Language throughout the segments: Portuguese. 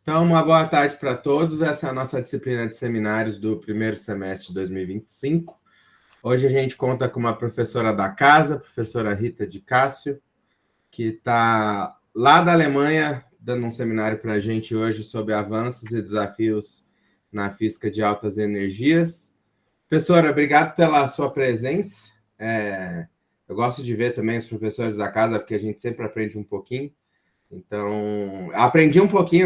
Então, uma boa tarde para todos. Essa é a nossa disciplina de seminários do primeiro semestre de 2025. Hoje a gente conta com uma professora da casa, a professora Rita de Cássio, que está lá da Alemanha, dando um seminário para a gente hoje sobre avanços e desafios na física de altas energias. Professora, obrigado pela sua presença. Eu gosto de ver também os professores da casa, porque a gente sempre aprende um pouquinho. Então, aprendi um pouquinho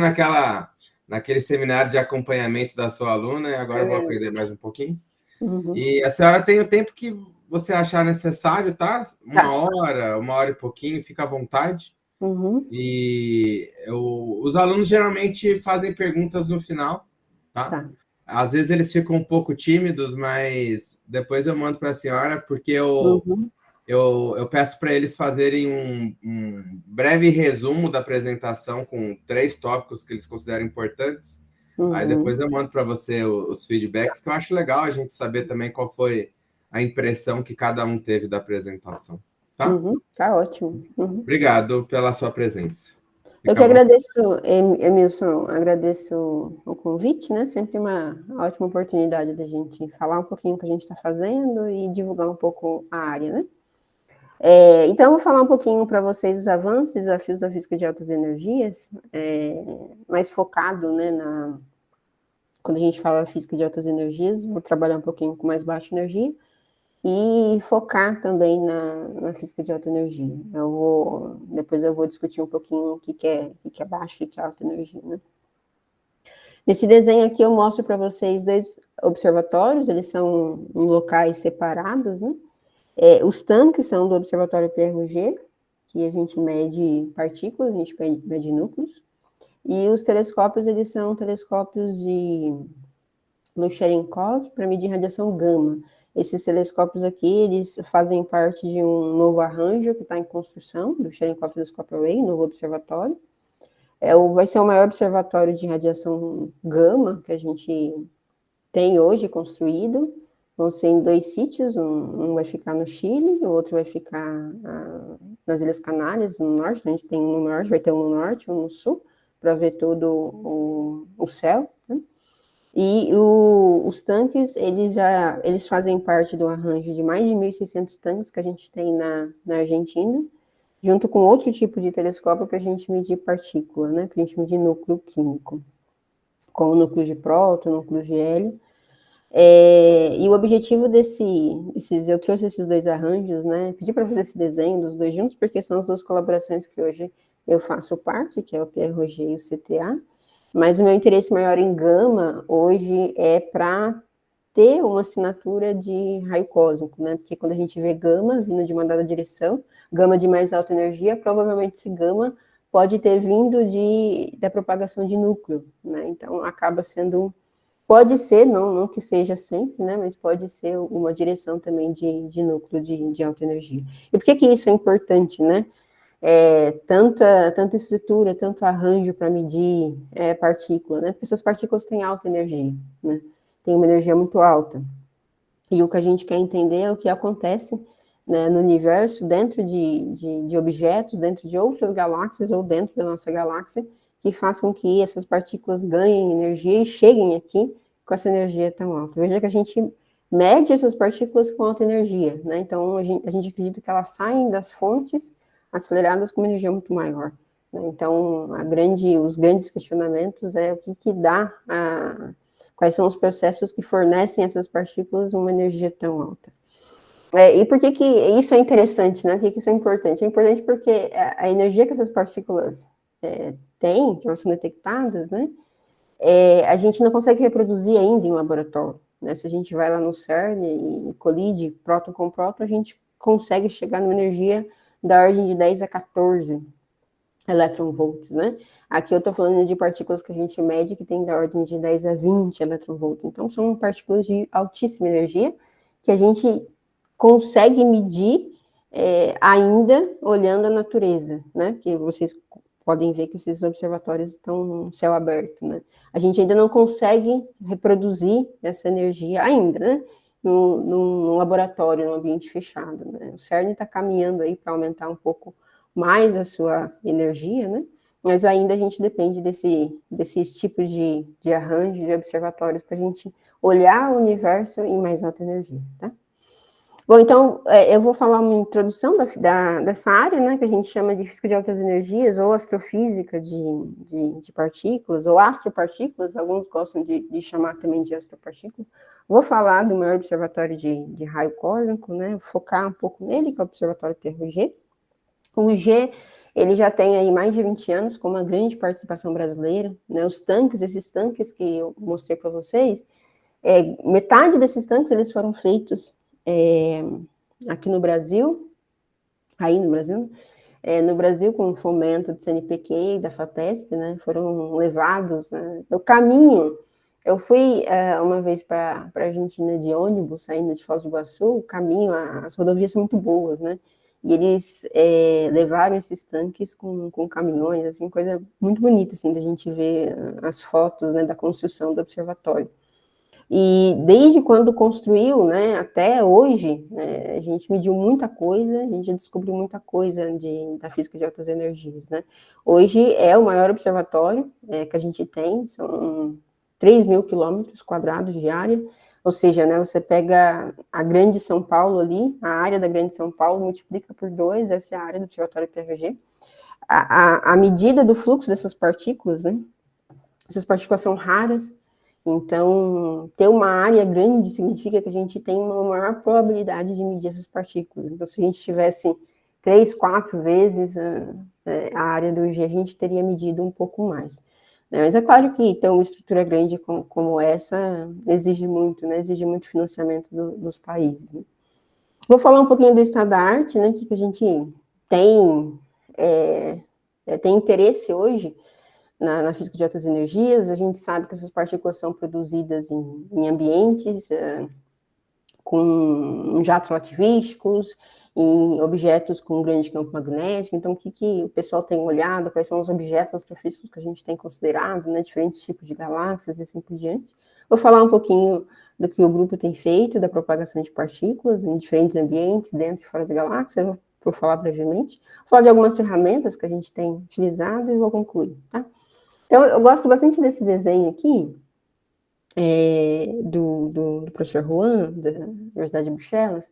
naquele seminário de acompanhamento da sua aluna, e agora eu vou aprender mais um pouquinho. Uhum. E a senhora tem o tempo que você achar necessário, tá? Uma hora e pouquinho, fica à vontade. Uhum. E os alunos geralmente fazem perguntas no final, tá? Às vezes eles ficam um pouco tímidos, mas depois eu mando para a senhora, porque eu peço para eles fazerem um breve resumo da apresentação com 3 tópicos que eles consideram importantes. Aí depois eu mando para você os feedbacks, que eu acho legal a gente saber também qual foi a impressão que cada um teve da apresentação. Tá? Tá ótimo. Obrigado pela sua presença. Eu que agradeço, Emilson, agradeço o convite, né? Sempre uma ótima oportunidade da gente falar um pouquinho o que a gente está fazendo e divulgar um pouco a área, né? Então, eu vou falar um pouquinho para vocês dos avanços e desafios da física de altas energias, mais focado, né, quando a gente fala física de altas energias, vou trabalhar um pouquinho com mais baixa energia e focar também na física de alta energia. Depois eu vou discutir um pouquinho o que é baixa e o que é alta energia, né? Nesse desenho aqui eu mostro para vocês 2 observatórios, eles são em locais separados, né? Os tanques são do Observatório PRG, que a gente mede partículas, a gente mede núcleos, e os telescópios, eles são telescópios de Lucherenkov para medir radiação gama. Esses telescópios aqui, eles fazem parte de um novo arranjo que está em construção, do Cherenkov Telescope Array, novo observatório. Vai ser o maior observatório de radiação gama que a gente tem hoje construído. Vão ser em 2 sítios, um vai ficar no Chile, o outro vai ficar nas Ilhas Canárias, no norte. A gente tem um no norte, vai ter um no norte, um no sul, para ver todo o céu, né? E os tanques, eles fazem parte do arranjo de mais de 1.600 tanques que a gente tem na Argentina, junto com outro tipo de telescópio para a gente medir partícula, né? Para a gente medir núcleo químico, como núcleo de próton, núcleo de hélio. E o objetivo eu trouxe esses 2 arranjos, né? Pedi para fazer esse desenho dos 2 juntos, porque são as 2 colaborações que hoje eu faço parte, que é o PRG e o CTA. Mas o meu interesse maior em gama hoje é para ter uma assinatura de raio cósmico, né? Porque quando a gente vê gama vindo de uma dada direção, gama de mais alta energia, provavelmente esse gama pode ter vindo da propagação de núcleo, né? Então acaba sendo, pode ser, não que seja sempre, né? Mas pode ser uma direção também de núcleo de alta energia. E por que isso é importante, né? Tanta estrutura, tanto arranjo para medir partícula, né? Porque essas partículas têm alta energia, né? Tem uma energia muito alta. E o que a gente quer entender é o que acontece, né, no universo, dentro de objetos, dentro de outras galáxias ou dentro da nossa galáxia, que faz com que essas partículas ganhem energia e cheguem aqui com essa energia tão alta. Veja que a gente mede essas partículas com alta energia, né? Então, a gente acredita que elas saem das fontes aceleradas com uma energia muito maior, né? Então, os grandes questionamentos é o que dá quais são os processos que fornecem essas partículas uma energia tão alta. E por que isso é interessante, né? Por que isso é importante? É importante porque a energia que essas partículas têm, que elas são detectadas, né? A gente não consegue reproduzir ainda em laboratório, né? Se a gente vai lá no CERN e colide próton com próton, a gente consegue chegar numa energia da ordem de 10 a 14 eletronvolts, né? Aqui eu estou falando de partículas que a gente mede que tem da ordem de 10 a 20 eletronvolts. Então, são partículas de altíssima energia que a gente consegue medir ainda olhando a natureza, né? Porque vocês podem ver que esses observatórios estão no céu aberto, né? A gente ainda não consegue reproduzir essa energia ainda, né? Num laboratório, num ambiente fechado, né? O CERN está caminhando aí para aumentar um pouco mais a sua energia, né? mas ainda a gente depende desses tipos de arranjo, de observatórios, para a gente olhar o universo em mais alta energia, tá? Bom, então, eu vou falar uma introdução dessa área, né, que a gente chama de física de altas energias, ou astrofísica de partículas, ou astropartículas, alguns gostam de chamar também de astropartículas. Vou falar do maior observatório de raio cósmico, né, focar um pouco nele, que é o Observatório PRG. O G, ele já tem aí mais de 20 anos, com uma grande participação brasileira, né, esses tanques que eu mostrei para vocês, metade desses tanques, eles foram feitos aqui no Brasil, no Brasil, com o fomento do CNPq e da FAPESP, né, foram levados, né, no caminho. Eu fui uma vez para a Argentina de ônibus, saindo de Foz do Iguaçu, o caminho, as rodovias são muito boas, né, e eles levaram esses tanques com caminhões, assim, coisa muito bonita, assim, da gente ver as fotos, né, da construção do observatório. E desde quando construiu, né, até hoje, né, a gente mediu muita coisa, a gente já descobriu muita coisa da física de altas energias, né. Hoje é o maior observatório que a gente tem, são 3.000 quilômetros quadrados de área, ou seja, né, você pega a Grande São Paulo ali, a área da Grande São Paulo, multiplica por 2, essa é a área do observatório PRG. A medida do fluxo dessas partículas, né, essas partículas são raras, então, ter uma área grande significa que a gente tem uma maior probabilidade de medir essas partículas. Então, se a gente tivesse 3, 4 vezes a área do G, a gente teria medido um pouco mais. Mas é claro que ter uma estrutura grande como essa exige muito, né? Exige muito financiamento dos países. Né? Vou falar um pouquinho do estado da arte, né? Que a gente tem interesse hoje na física de altas energias. A gente sabe que essas partículas são produzidas em ambientes com jatos relativísticos, em objetos com grande campo magnético. Então, o que o pessoal tem olhado, quais são os objetos astrofísicos que a gente tem considerado, né, diferentes tipos de galáxias e assim por diante. Vou falar um pouquinho do que o grupo tem feito, da propagação de partículas em diferentes ambientes, dentro e fora da galáxia. Vou falar brevemente. Vou falar de algumas ferramentas que a gente tem utilizado e vou concluir, tá? Então, eu gosto bastante desse desenho aqui, do professor Juan, da Universidade de Bruxelas,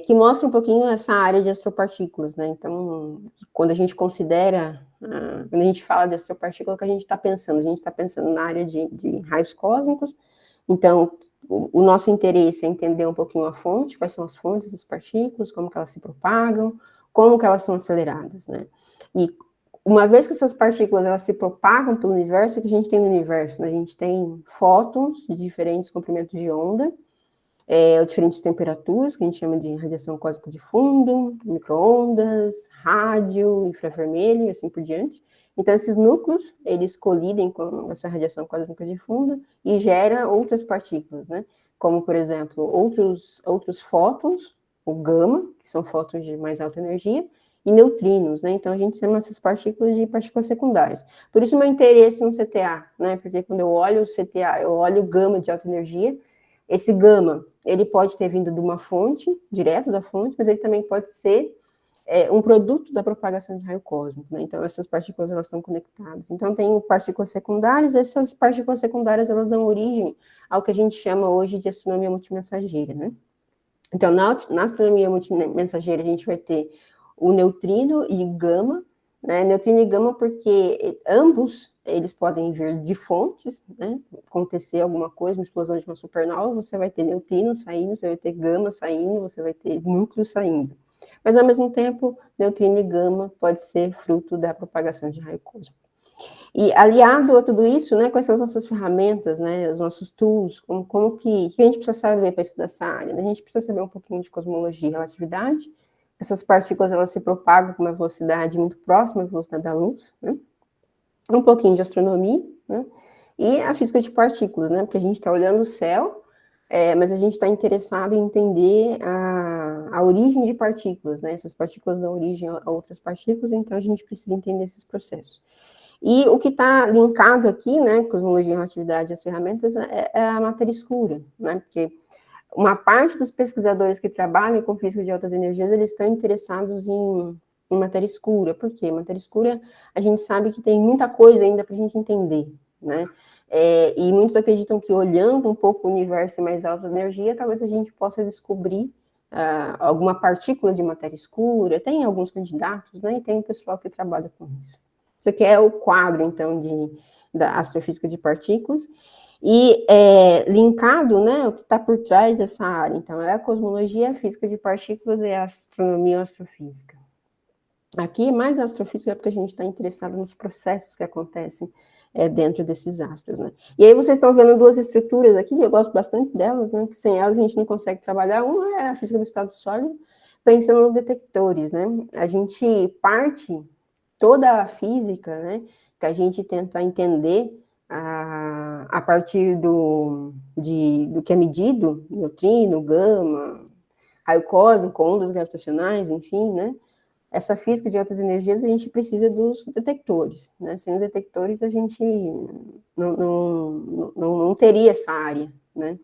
que mostra um pouquinho essa área de astropartículas, né? Então, quando a gente considera, quando a gente fala de astropartícula, o que a gente está pensando? A gente está pensando na área de raios cósmicos. Então, o nosso interesse é entender um pouquinho a fonte, quais são as fontes das partículas, como que elas se propagam, como que elas são aceleradas, né? E uma vez que essas partículas elas se propagam pelo universo, o que a gente tem no universo? Né? A gente tem fótons de diferentes comprimentos de onda, diferentes temperaturas, que a gente chama de radiação cósmica de fundo, micro-ondas, rádio, infravermelho e assim por diante. Então, esses núcleos, eles colidem com essa radiação cósmica de fundo e gera outras partículas, né? Como, por exemplo, outros fótons, o gama, que são fótons de mais alta energia, e neutrinos, né? Então, a gente chama essas partículas de partículas secundárias. Por isso, meu interesse no CTA, né? Porque quando eu olho o CTA, eu olho o gama de alta energia. Esse gama, ele pode ter vindo de uma fonte, direto da fonte, mas ele também pode ser um produto da propagação de raio cósmico, né? Então, essas partículas, elas estão conectadas. Então, tem partículas secundárias, essas partículas secundárias, elas dão origem ao que a gente chama hoje de astronomia multimensageira, né? Então, na astronomia multimensageira, a gente vai ter o neutrino e o gama, né? Neutrino e gama porque ambos, eles podem vir de fontes, né? Acontecer alguma coisa, uma explosão de uma supernova, você vai ter neutrino saindo, você vai ter gama saindo, você vai ter núcleo saindo. Mas, ao mesmo tempo, neutrino e gama pode ser fruto da propagação de raio cósmico. E aliado a tudo isso, né, quais são as nossas ferramentas, né, os nossos tools, como que a gente precisa saber para estudar essa área? Né? A gente precisa saber um pouquinho de cosmologia e relatividade. Essas partículas, elas se propagam com uma velocidade muito próxima à velocidade da luz, né? Um pouquinho de astronomia, né? E a física de partículas, né? Porque a gente está olhando o céu, mas a gente está interessado em entender a origem de partículas, né? Essas partículas dão origem a outras partículas, então a gente precisa entender esses processos. E o que está linkado aqui, né, cosmologia e relatividade e as ferramentas, é a matéria escura, né? Porque uma parte dos pesquisadores que trabalham com física de altas energias, eles estão interessados em em matéria escura. Por quê? Matéria escura, a gente sabe que tem muita coisa ainda para a gente entender, né? E muitos acreditam que olhando um pouco o universo mais alto de energia, talvez a gente possa descobrir alguma partícula de matéria escura. Tem alguns candidatos, né? E tem um pessoal que trabalha com isso. Isso aqui é o quadro, então, da astrofísica de partículas. E linkado, né, o que está por trás dessa área. Então, é a cosmologia, a física de partículas e a astronomia e a astrofísica. Aqui é mais a astrofísica porque a gente está interessado nos processos que acontecem dentro desses astros, né? E aí vocês estão vendo duas estruturas aqui, eu gosto bastante delas, né? Que sem elas a gente não consegue trabalhar. Uma é a física do estado sólido, pensando nos detectores, né? A gente parte toda a física, né? Que a gente tenta entender a partir do que é medido, neutrino, gama, raio cósmico, ondas gravitacionais, enfim, né? Essa física de altas energias, a gente precisa dos detectores, né? Sem os detectores, a gente não teria essa área, né?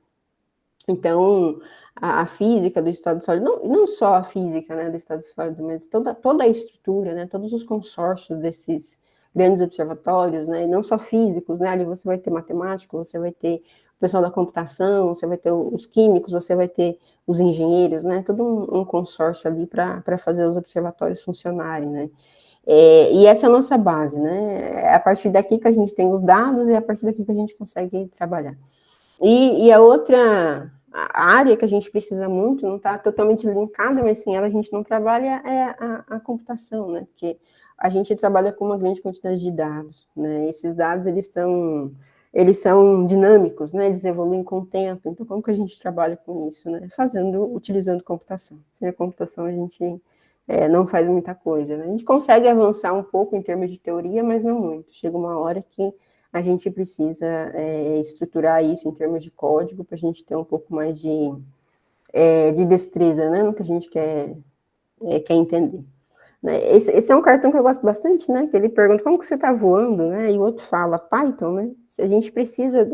Então, a física do estado sólido, não só a física, né, do estado sólido, mas toda a estrutura, né, todos os consórcios desses grandes observatórios, né, não só físicos, né, ali você vai ter matemático, você vai ter o pessoal da computação, você vai ter os químicos, você vai ter os engenheiros, né, todo um consórcio ali para fazer os observatórios funcionarem, né. E essa é a nossa base, né, é a partir daqui que a gente tem os dados e é a partir daqui que a gente consegue trabalhar. E a outra área que a gente precisa muito, não está totalmente linkada, mas sem ela a gente não trabalha, é a computação, né? Porque a gente trabalha com uma grande quantidade de dados, né? Esses dados, eles são dinâmicos, né? Eles evoluem com o tempo. Então, como que a gente trabalha com isso, né? Utilizando computação. Sem a computação, a gente não faz muita coisa, né? A gente consegue avançar um pouco em termos de teoria, mas não muito. Chega uma hora que a gente precisa estruturar isso em termos de código para a gente ter um pouco mais de destreza, né, no que a gente quer entender. Né? Esse é um cartão que eu gosto bastante, né, que ele pergunta como que você está voando, né, e o outro fala Python, né, a gente precisa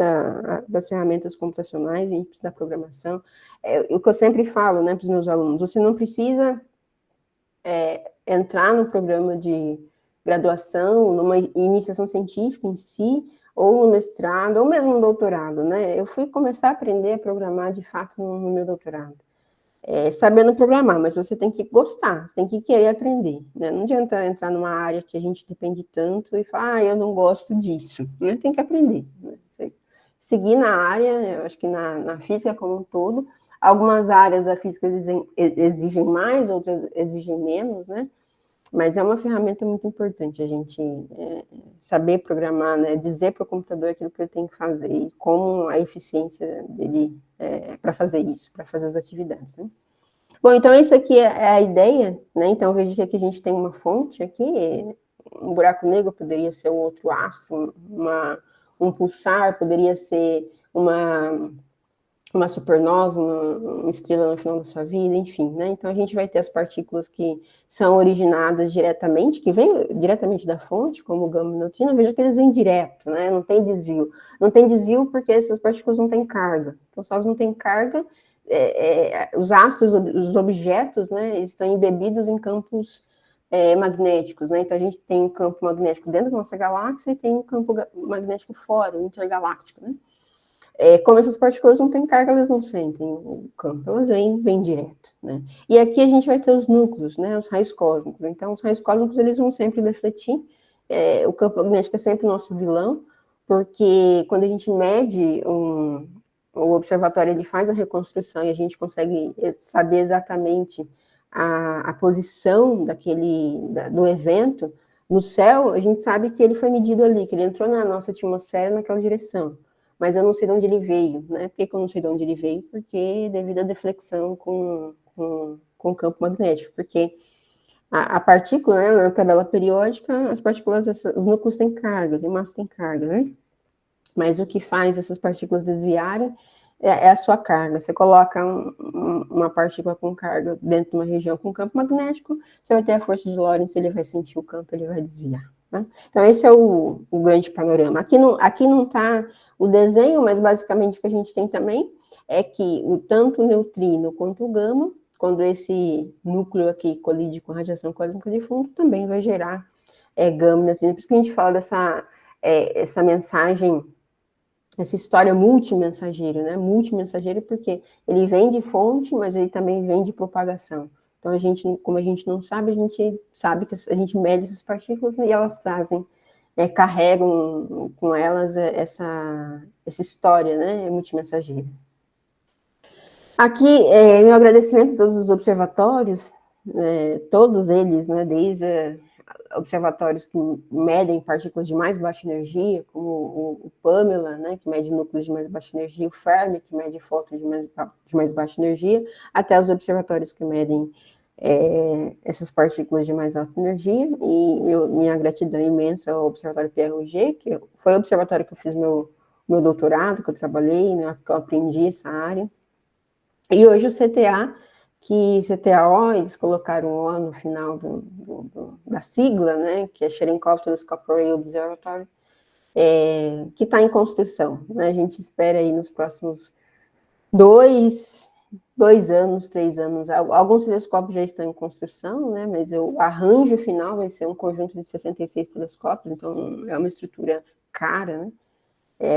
das ferramentas computacionais, a gente precisa da programação. O que eu sempre falo, né, para os meus alunos, você não precisa entrar no programa de graduação, numa iniciação científica em si, ou no mestrado, ou mesmo no doutorado, né? Eu fui começar a aprender a programar, de fato, no meu doutorado. Sabendo programar, mas você tem que gostar, você tem que querer aprender, né? Não adianta entrar numa área que a gente depende tanto e falar, eu não gosto disso, né? Tem que aprender, né? Seguir na área, eu acho que na física como um todo, algumas áreas da física exigem mais, outras exigem menos, né? Mas é uma ferramenta muito importante a gente saber programar, né? Dizer para o computador aquilo que ele tem que fazer e como a eficiência dele para fazer isso, para fazer as atividades, né? Bom, então isso aqui é a ideia, né? Então veja que aqui a gente tem uma fonte aqui, um buraco negro poderia ser um outro astro, um pulsar, poderia ser uma supernova, uma estrela no final da sua vida, enfim, né? Então a gente vai ter as partículas que são originadas diretamente, que vêm diretamente da fonte, como o gama e o neutrino, veja que eles vêm direto, né? Não tem desvio. Não tem desvio porque essas partículas não têm carga. Então, se elas não têm carga, os astros, os objetos, né, estão embebidos em campos magnéticos, né? Então a gente tem um campo magnético dentro da nossa galáxia e tem um campo magnético fora, o intergaláctico, né? Como essas partículas não têm carga, elas não sentem o campo, elas vêm direto, né? E aqui a gente vai ter os núcleos, né? Os raios cósmicos. Então, os raios cósmicos, eles vão sempre defletir. O campo magnético é sempre o nosso vilão, porque quando a gente mede o observatório, ele faz a reconstrução e a gente consegue saber exatamente a posição do evento no céu, a gente sabe que ele foi medido ali, que ele entrou na nossa atmosfera naquela direção. Mas eu não sei de onde ele veio, né? Por que eu não sei de onde ele veio? Porque devido à deflexão com o campo magnético, porque a partícula, né, na tabela periódica, as partículas, os núcleos têm carga, a massa tem carga, né? Mas o que faz essas partículas desviarem é a sua carga. Você coloca uma partícula com carga dentro de uma região com campo magnético, você vai ter a força de Lorentz, ele vai sentir o campo, ele vai desviar. Né? Então, esse é o grande panorama. Aqui não está o desenho, mas basicamente o que a gente tem também é que tanto o neutrino quanto o gama quando esse núcleo aqui colide com radiação cósmica de fundo, também vai gerar gama e neutrino. Por isso que a gente fala dessa essa mensagem, essa história multimensageira, né? Multimensageira porque ele vem de fonte, mas ele também vem de propagação. Então, como a gente não sabe, a gente sabe que a gente mede essas partículas e elas trazem, carregam com elas essa história, né? Multimensageira. Aqui, meu agradecimento a todos os observatórios, todos eles, né? Desde observatórios que medem partículas de mais baixa energia, como o Pamela, né, que mede núcleos de mais baixa energia, o Fermi, que mede fótons de mais baixa energia, até os observatórios que medem essas partículas de mais alta energia, e minha gratidão imensa ao Observatório Pierre Auger, que foi o observatório que eu fiz meu doutorado, que eu trabalhei, né, que eu aprendi essa área. E hoje o CTA, CTAO, eles colocaram o O no final da sigla, né, que é Cherenkov Telescope Array Observatory, que está em construção, né, a gente espera aí nos próximos 2 anos, 3 anos, alguns telescópios já estão em construção, né, mas o arranjo final vai ser um conjunto de 66 telescópios, então é uma estrutura cara, né,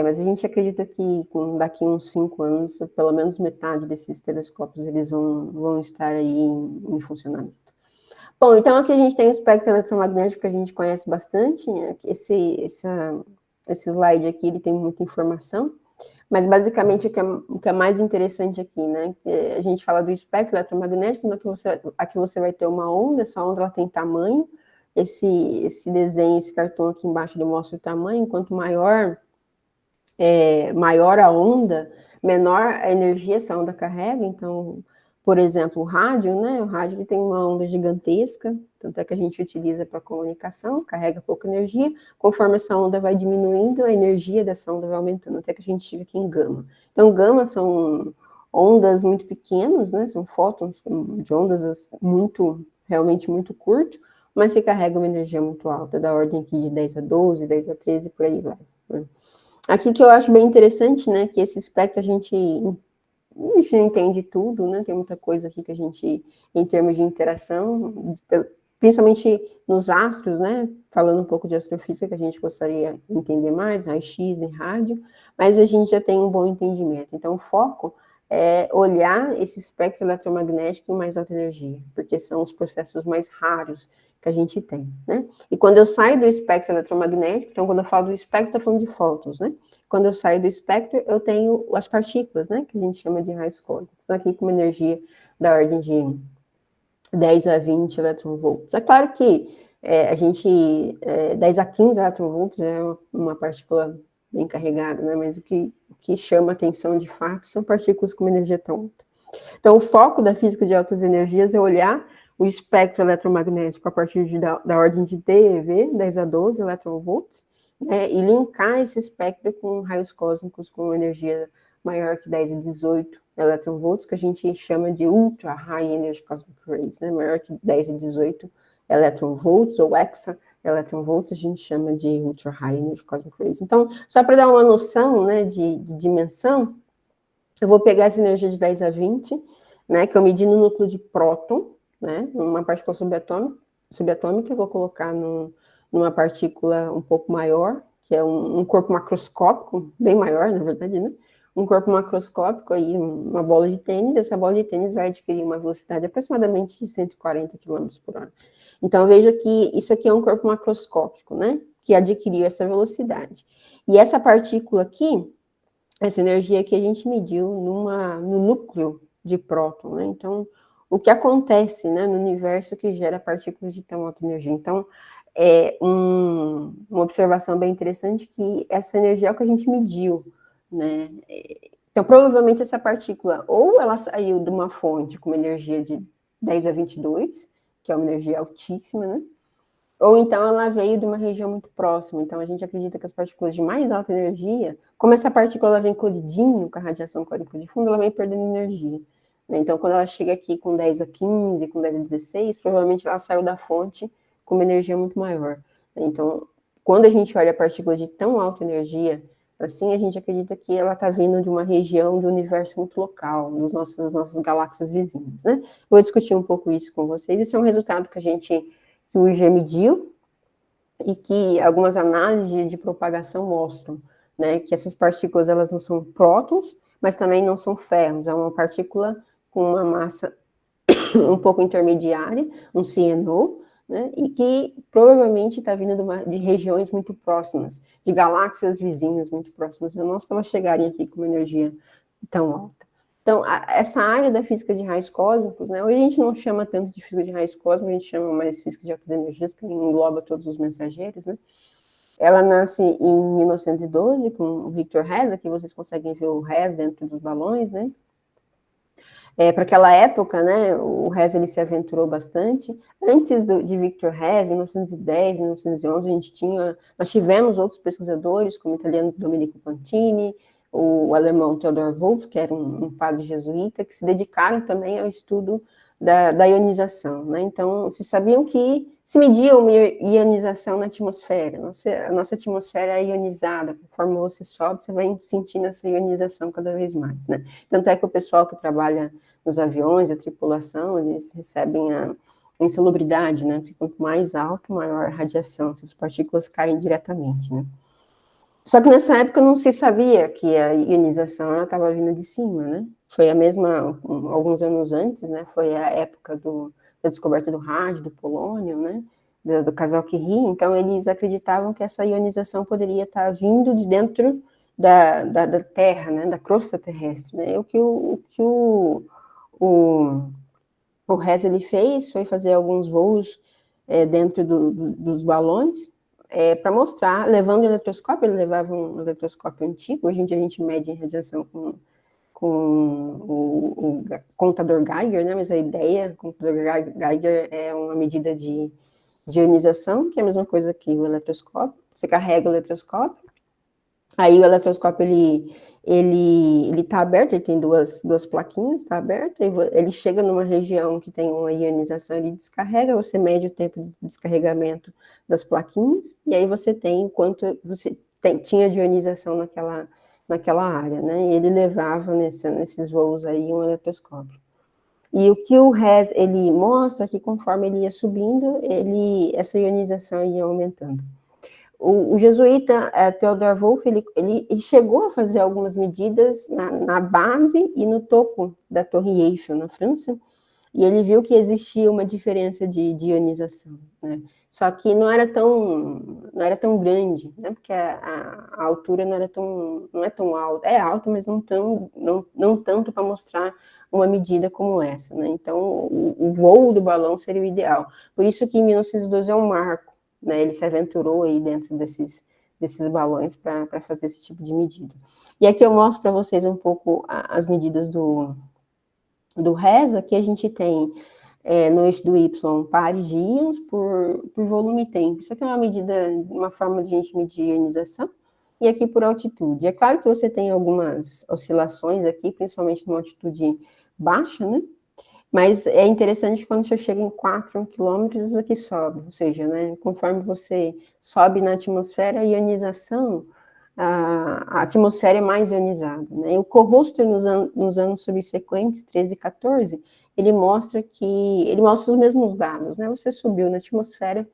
mas a gente acredita que daqui a uns 5 anos, pelo menos metade desses telescópios eles vão estar aí em funcionamento. Bom, então aqui a gente tem o espectro eletromagnético que a gente conhece bastante. Esse slide aqui ele tem muita informação, mas basicamente o que é mais interessante aqui, né? A gente fala do espectro eletromagnético, aqui você vai ter uma onda, essa onda ela tem tamanho, esse desenho, esse cartão aqui embaixo ele mostra o tamanho, quanto maior a onda, menor a energia essa onda carrega. Então, por exemplo, o rádio, né? O rádio ele tem uma onda gigantesca, tanto é que a gente utiliza para comunicação, carrega pouca energia. Conforme essa onda vai diminuindo, a energia dessa onda vai aumentando, até que a gente chega aqui em gama. Então, gama são ondas muito pequenas, né? São fótons de ondas realmente muito curto, mas que carregam uma energia muito alta, da ordem aqui de 10 a 12, 10 a 13, por aí vai, né? Aqui que eu acho bem interessante, né, que esse espectro a gente não entende tudo, né, tem muita coisa aqui que a gente, em termos de interação, principalmente nos astros, né, falando um pouco de astrofísica, que a gente gostaria de entender mais, raio-x e rádio, mas a gente já tem um bom entendimento. Então, o foco é olhar esse espectro eletromagnético em mais alta energia, porque são os processos mais raros que a gente tem, né? E quando eu saio do espectro eletromagnético, então quando eu falo do espectro, estou falando de fótons, né? Quando eu saio do espectro, eu tenho as partículas, né? Que a gente chama de raios cósmicos, aqui com uma energia da ordem de 10 a 20 eletronvolts. É claro que 10 a 15 eletronvolts é uma partícula bem carregada, né? Mas o que chama atenção de fato são partículas com uma energia tão alta. Então, o foco da física de altas energias é olhar o espectro eletromagnético a partir da ordem de DeV, 10 a 12 eletronvolts, né, e linkar esse espectro com raios cósmicos com energia maior que 10 a 18 eletronvolts, que a gente chama de Ultra High Energy Cosmic Rays, né, maior que 10 a 18 eletronvolts, ou hexa eletronvolts, a gente chama de Ultra High Energy Cosmic Rays. Então, só para dar uma noção, né, de dimensão, eu vou pegar essa energia de 10 a 20, né, que eu medi no núcleo de próton, né, uma partícula subatômica, eu vou colocar numa partícula um pouco maior, que é um corpo macroscópico, bem maior, na verdade, né, um corpo macroscópico, aí uma bola de tênis, essa bola de tênis vai adquirir uma velocidade aproximadamente de 140 km por hora. Então, veja que isso aqui é um corpo macroscópico, né, que adquiriu essa velocidade. E essa partícula aqui, essa energia que a gente mediu no núcleo de próton, né? Então, o que acontece, né, no universo que gera partículas de tão alta energia? Então, é uma observação bem interessante que essa energia é o que a gente mediu, né? Então, provavelmente essa partícula, ou ela saiu de uma fonte com uma energia de 10 a 22, que é uma energia altíssima, né? Ou então ela veio de uma região muito próxima. Então, a gente acredita que as partículas de mais alta energia, como essa partícula ela vem colidindo com a radiação cósmica de fundo, ela vem perdendo energia. Então, quando ela chega aqui com 10 a 15, com 10 a 16, provavelmente ela saiu da fonte com uma energia muito maior. Então, quando a gente olha partículas de tão alta energia Assim, a gente acredita que ela está vindo de uma região do universo muito local, das nossas galáxias vizinhas, né? Vou discutir um pouco isso com vocês. Esse é um resultado que o IGE mediu e que algumas análises de propagação mostram, né? Que essas partículas, elas não são prótons, mas também não são ferros. É uma partícula com uma massa um pouco intermediária, um CNO, né, e que provavelmente está vindo de regiões muito próximas, de galáxias vizinhas muito próximas da nossa, para elas chegarem aqui com uma energia tão alta. Então, essa área da física de raios cósmicos, né, hoje a gente não chama tanto de física de raios cósmicos, a gente chama mais física de altas energias, que engloba todos os mensageiros, né. Ela nasce em 1912 com o Victor Hess, aqui vocês conseguem ver o Hess dentro dos balões, né. Para aquela época, né, o Hess ele se aventurou bastante. Antes de Victor Hess, 1910, 1911, nós tivemos outros pesquisadores, como o italiano Domenico Pantini, o alemão Theodor Wolff, que era um padre jesuíta, que se dedicaram também ao estudo da ionização, né? Então, se sabiam que se media uma ionização na atmosfera. A nossa atmosfera é ionizada, conforme você sobe, você vai sentindo essa ionização cada vez mais, né? Tanto é que o pessoal que trabalha nos aviões, a tripulação, eles recebem a insalubridade, né? Porque quanto mais alto, maior a radiação, essas partículas caem diretamente, né? Só que nessa época não se sabia que a ionização estava vindo de cima, né? Foi a mesma, alguns anos antes, né? Foi a época da descoberta do rádio, do polônio, né? Do casal Curie. Então, eles acreditavam que essa ionização poderia estar vindo de dentro da Terra, né? Da crosta terrestre, né? O Hess ele fez foi fazer alguns voos dentro dos balões, para mostrar, levando o eletroscópio, ele levava um eletroscópio antigo, hoje em dia a gente mede em radiação com o contador Geiger, né? Mas a ideia, o contador Geiger é uma medida de ionização, que é a mesma coisa que o eletroscópio. Você carrega o eletroscópio, aí o eletroscópio ele está aberto, ele tem duas plaquinhas, está aberto, ele chega numa região que tem uma ionização, ele descarrega, você mede o tempo de descarregamento das plaquinhas, e aí você tem quanto você tinha de ionização naquela área, né? E ele levava nesses voos aí um eletroscópio. E o que o Hess ele mostra que conforme ele ia subindo, essa ionização ia aumentando. O jesuíta Theodor Wolff, ele chegou a fazer algumas medidas na base e no topo da Torre Eiffel, na França, e ele viu que existia uma diferença de ionização, né? Só que não era tão grande, né? Porque a altura não é tão alta, é alta, mas não tanto para mostrar uma medida como essa, né? Então, o voo do balão seria o ideal. Por isso que em 1912 é um marco, né? Ele se aventurou aí dentro desses balões para fazer esse tipo de medida. E aqui eu mostro para vocês um pouco as medidas do Hess. Aqui a gente tem no eixo do Y pares de íons por volume e tempo. Isso aqui é uma forma de a gente medir ionização, e aqui por altitude. É claro que você tem algumas oscilações aqui, principalmente numa altitude baixa, né? Mas é interessante que quando você chega em 4 quilômetros, isso aqui sobe, ou seja, né, conforme você sobe na atmosfera, a ionização, a atmosfera é mais ionizada, né? E o Corroster, nos anos subsequentes, 13 e 14, ele mostra os mesmos dados, né? Você subiu na atmosfera,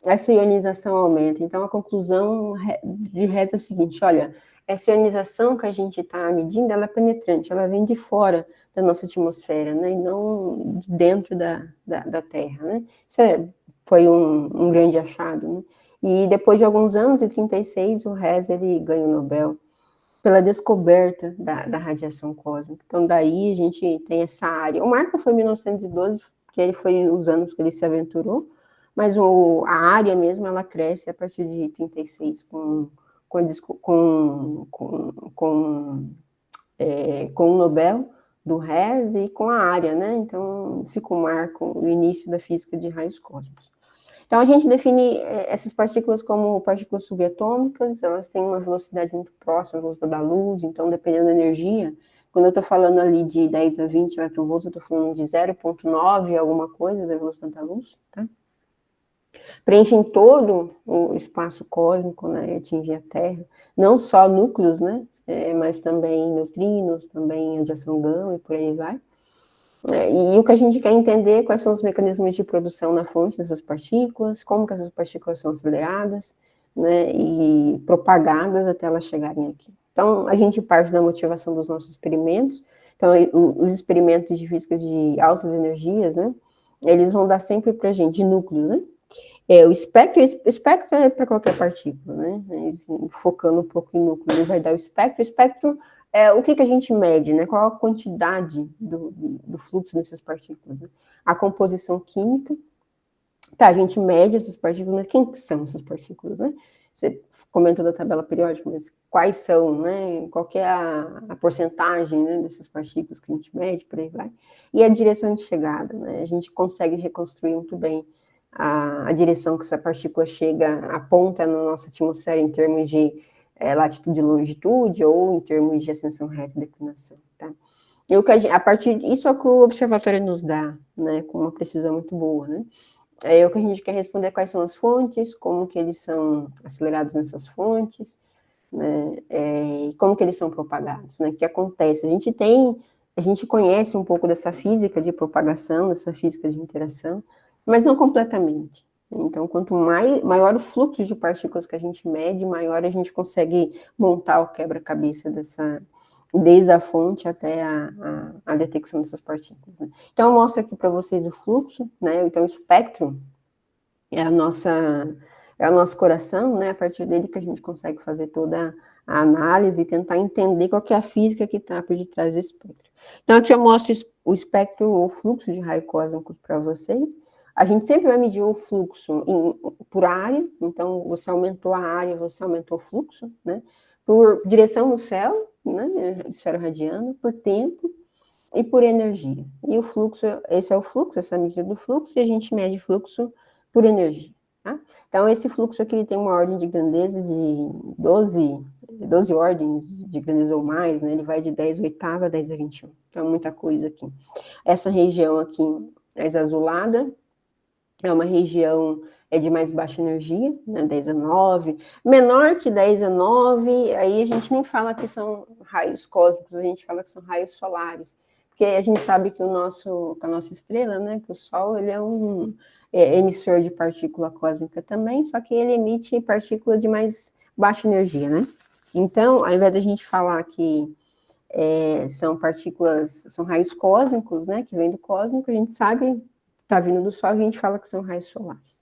essa ionização aumenta. Então, a conclusão de Hess é a seguinte: olha, essa ionização que a gente está medindo, ela é penetrante, ela vem de fora da nossa atmosfera, né, e não de dentro da Terra, né? Isso foi um grande achado, né? E depois de alguns anos, em 36, o Hess ele ganha o Nobel pela descoberta da radiação cósmica. Então, daí a gente tem essa área. O marco foi 1912, que ele foi os anos que ele se aventurou, mas a área mesmo, ela cresce a partir de 36, com o Nobel do Hess e com a área, né? Então, fica o marco, o início da física de raios cósmicos. Então, a gente define essas partículas como partículas subatômicas, elas têm uma velocidade muito próxima à velocidade da luz, então, dependendo da energia, quando eu estou falando ali de 10 a 20 eletronvolts, eu estou falando de 0,9 alguma coisa da velocidade da luz, tá? preenchem todo o espaço cósmico, né, atingem a Terra, não só núcleos, né, mas também neutrinos, também radiação gama e por aí vai. E o que a gente quer entender é quais são os mecanismos de produção na fonte dessas partículas, como que essas partículas são aceleradas, né, e propagadas até elas chegarem aqui. Então, a gente parte da motivação dos nossos experimentos. Então, os experimentos de física de altas energias, né, eles vão dar sempre para a gente de núcleo, né? O espectro é para qualquer partícula, né? Assim, focando um pouco em núcleo, ele vai dar o espectro. O espectro é o que a gente mede, né? Qual a quantidade do fluxo dessas partículas, né? A composição química. Tá, a gente mede essas partículas, mas quem são essas partículas, né? Você comentou da tabela periódica, mas quais são, né? Qual que é a porcentagem, né, dessas partículas que a gente mede, por aí vai. E a direção de chegada, né? A gente consegue reconstruir muito bem a direção que essa partícula chega, aponta na nossa atmosfera em termos de latitude e longitude, ou em termos de ascensão reta e declinação, tá? E a partir disso é o que o observatório nos dá, né? Com uma precisão muito boa, né? O que a gente quer responder quais são as fontes, como que eles são acelerados nessas fontes, né, como que eles são propagados, né, o que acontece? A gente conhece um pouco dessa física de propagação, dessa física de interação, mas não completamente. Então, quanto maior o fluxo de partículas que a gente mede, maior a gente consegue montar o quebra-cabeça desde a fonte até a detecção dessas partículas, né? Então, eu mostro aqui para vocês o fluxo, né? Então, o espectro é o nosso coração, né? A partir dele que a gente consegue fazer toda a análise e tentar entender qual que é a física que está por detrás do espectro. Então, aqui eu mostro o espectro ou fluxo de raio cósmico para vocês. A gente sempre vai medir o fluxo por área, então você aumentou a área, você aumentou o fluxo, né? Por direção no céu, né? Esfera radiana, por tempo e por energia. E o fluxo, esse é o fluxo, essa medida do fluxo, e a gente mede fluxo por energia, tá? Então, esse fluxo aqui ele tem uma ordem de grandeza de 12 ordens de grandeza ou mais, né? Ele vai de 10 oitava a 10 a 21. Então, é muita coisa aqui. Essa região aqui, mais azulada, é uma região de mais baixa energia, né, 10 a 9, menor que 10 a 9, aí a gente nem fala que são raios cósmicos, a gente fala que são raios solares, porque a gente sabe que a nossa estrela, né, que o Sol, ele é um emissor de partícula cósmica também, só que ele emite partícula de mais baixa energia, né? Então, ao invés da gente falar que são partículas, são raios cósmicos, né, que vêm do cósmico, a gente sabe está vindo do Sol, a gente fala que são raios solares.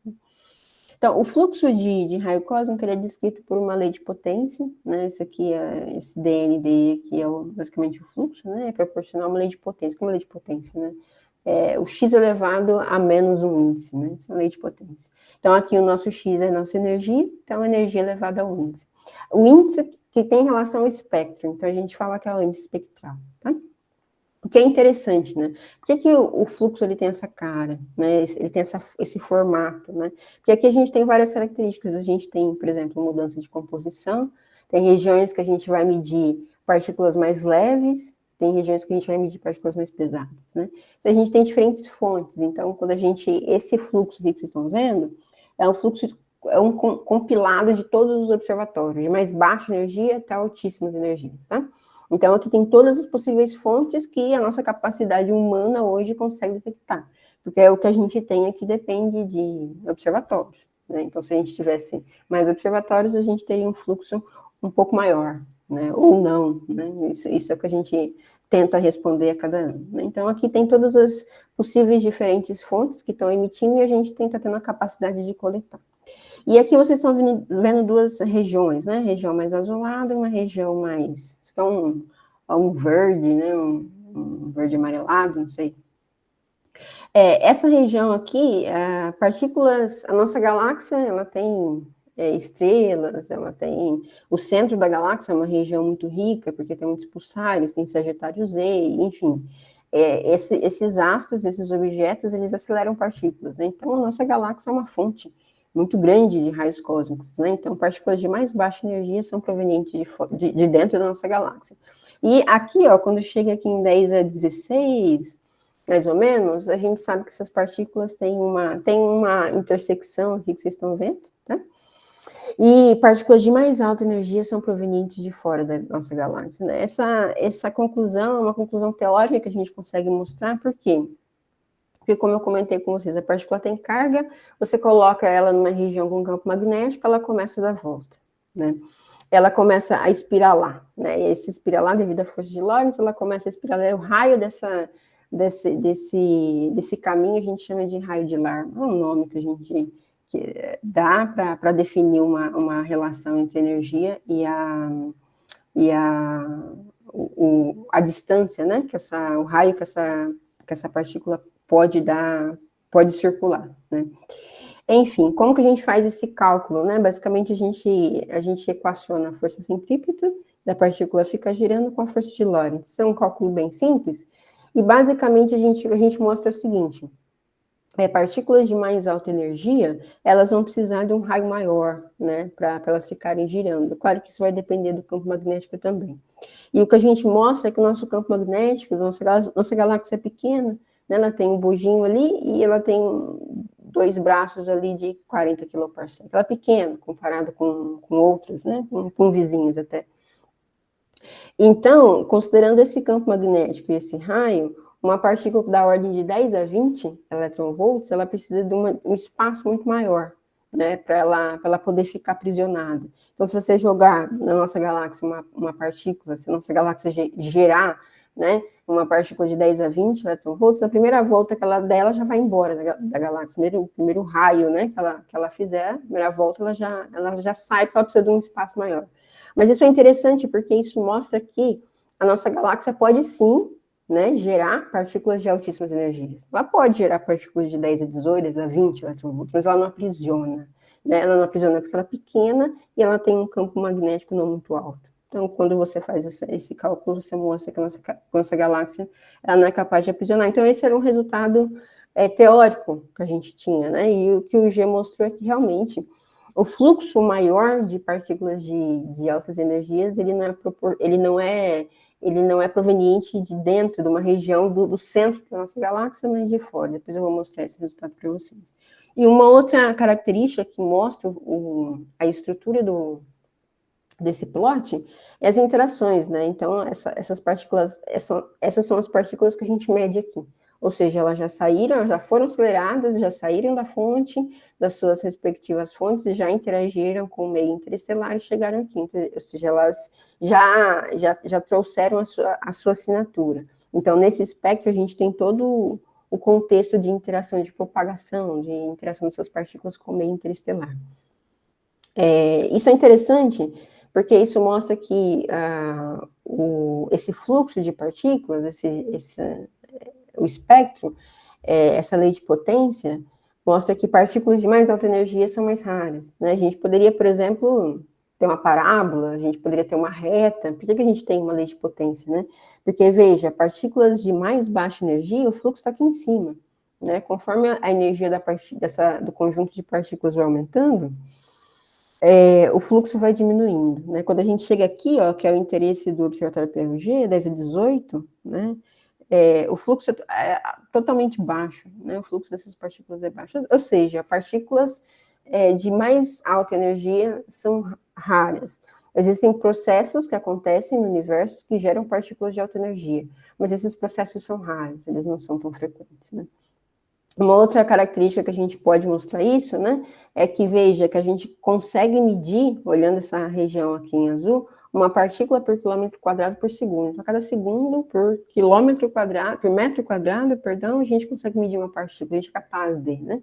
Então, o fluxo de raio cósmico ele é descrito por uma lei de potência, né? Esse DND aqui basicamente o fluxo, né? É proporcional a uma lei de potência. Que é uma lei de potência, né? O x elevado a menos um índice, né? Isso é uma lei de potência. Então, aqui o nosso x é a nossa energia, então a energia elevada ao índice. O índice que tem relação ao espectro, então a gente fala que é o índice espectral, tá? O que é interessante, né? Por que o fluxo ele tem essa cara, né? Ele tem esse formato, né? Porque aqui a gente tem várias características. A gente tem, por exemplo, mudança de composição, tem regiões que a gente vai medir partículas mais leves, tem regiões que a gente vai medir partículas mais pesadas, né? Então, a gente tem diferentes fontes. Então, esse fluxo aqui que vocês estão vendo, é um fluxo, é um compilado de todos os observatórios, de mais baixa energia até altíssimas energias, tá? Então, aqui tem todas as possíveis fontes que a nossa capacidade humana hoje consegue detectar, porque o que a gente tem aqui depende de observatórios, né? Então, se a gente tivesse mais observatórios, a gente teria um fluxo um pouco maior, né? Ou não, né? Isso é o que a gente tenta responder a cada ano, né? Então, aqui tem todas as possíveis diferentes fontes que estão emitindo e a gente tenta ter a capacidade de coletar. E aqui vocês estão vendo duas regiões, né? Região mais azulada e uma região mais... Isso é um verde, né? Um verde amarelado, não sei. Essa região aqui, partículas... A nossa galáxia, ela tem estrelas, ela tem... O centro da galáxia é uma região muito rica, porque tem muitos pulsares, tem Sagitário Z, enfim... esses astros, esses objetos, eles aceleram partículas, né? Então, a nossa galáxia é uma fonte muito grande de raios cósmicos, né? Então, partículas de mais baixa energia são provenientes de dentro da nossa galáxia. E aqui, ó, quando chega aqui em 10 a 16, mais ou menos, a gente sabe que essas partículas têm uma intersecção aqui que vocês estão vendo, tá? E partículas de mais alta energia são provenientes de fora da nossa galáxia, né? Essa conclusão é uma conclusão teórica que a gente consegue mostrar, por quê? Porque, como eu comentei com vocês, a partícula tem carga, você coloca ela numa região com campo magnético, ela começa a dar volta, né? Ela começa a espiralar, né? E esse espiralar, devido à força de Lorentz, ela começa a espiralar. O raio desse caminho a gente chama de raio de Larmor, é um nome que a gente dá para definir uma relação entre energia e a distância, né? O raio que essa partícula pode circular, né? Enfim, como que a gente faz esse cálculo, né? Basicamente, a gente equaciona a força centrípeta da partícula fica girando com a força de Lorentz. Isso é um cálculo bem simples. E, basicamente, a gente mostra o seguinte. Partículas de mais alta energia, elas vão precisar de um raio maior, né? Para elas ficarem girando. Claro que isso vai depender do campo magnético também. E o que a gente mostra é que o nosso campo magnético, nossa galáxia é pequena, né? Ela tem um bujinho ali e ela tem 2 braços ali de 40 kPa. Ela é pequena comparada com outras, né? Com vizinhos até. Então, considerando esse campo magnético e esse raio, uma partícula da ordem de 10 a 20 eletronvolts, ela precisa de um espaço muito maior, né? Para ela poder ficar aprisionada. Então, se você jogar na nossa galáxia uma partícula, se a nossa galáxia gerar, né, uma partícula de 10 a 20 eletronvolts, na primeira volta que ela der, ela já vai embora da galáxia. Primeiro raio, né, que ela fizer, a primeira volta ela já sai, porque ela precisa de um espaço maior. Mas isso é interessante porque isso mostra que a nossa galáxia pode sim, né, gerar partículas de altíssimas energias. Ela pode gerar partículas de 10 a 18, 10 a 20 eletronvolts, mas ela não aprisiona. Né? Ela não aprisiona porque ela é pequena e ela tem um campo magnético não muito alto. Então, quando você faz esse cálculo, você mostra que a nossa galáxia ela não é capaz de aprisionar. Então, esse era um resultado teórico que a gente tinha, né? E o que o G mostrou é que realmente o fluxo maior de partículas de altas energias, ele não é proveniente de dentro de uma região do centro da nossa galáxia, mas de fora. Depois eu vou mostrar esse resultado para vocês. E uma outra característica que mostra a estrutura desse plot é as interações, né? Então, essas partículas, essas são as partículas que a gente mede aqui. Ou seja, elas já foram aceleradas, já saíram da fonte, das suas respectivas fontes, e já interagiram com o meio interestelar e chegaram aqui. Ou seja, elas já trouxeram a sua assinatura. Então, nesse espectro, a gente tem todo o contexto de interação, de propagação, de interação dessas partículas com o meio interestelar. Isso é interessante, porque isso mostra que esse fluxo de partículas, o espectro, essa lei de potência, mostra que partículas de mais alta energia são mais raras. Né? A gente poderia, por exemplo, ter uma parábola, a gente poderia ter uma reta. Por que a gente tem uma lei de potência? Né? Porque, veja, partículas de mais baixa energia, o fluxo está aqui em cima. Né? Conforme a energia do conjunto de partículas vai aumentando, o fluxo vai diminuindo, né? Quando a gente chega aqui, ó, que é o interesse do Observatório PRG, 10 a 18, né? O fluxo é totalmente baixo, né? O fluxo dessas partículas é baixo. Ou seja, partículas de mais alta energia são raras. Existem processos que acontecem no universo que geram partículas de alta energia, mas esses processos são raros, eles não são tão frequentes, né? Uma outra característica que a gente pode mostrar isso, né, é que, veja, que a gente consegue medir, olhando essa região aqui em azul, uma partícula por quilômetro quadrado por segundo. Então, a cada segundo, por metro quadrado, perdão, a gente consegue medir uma partícula, a gente é capaz de, né?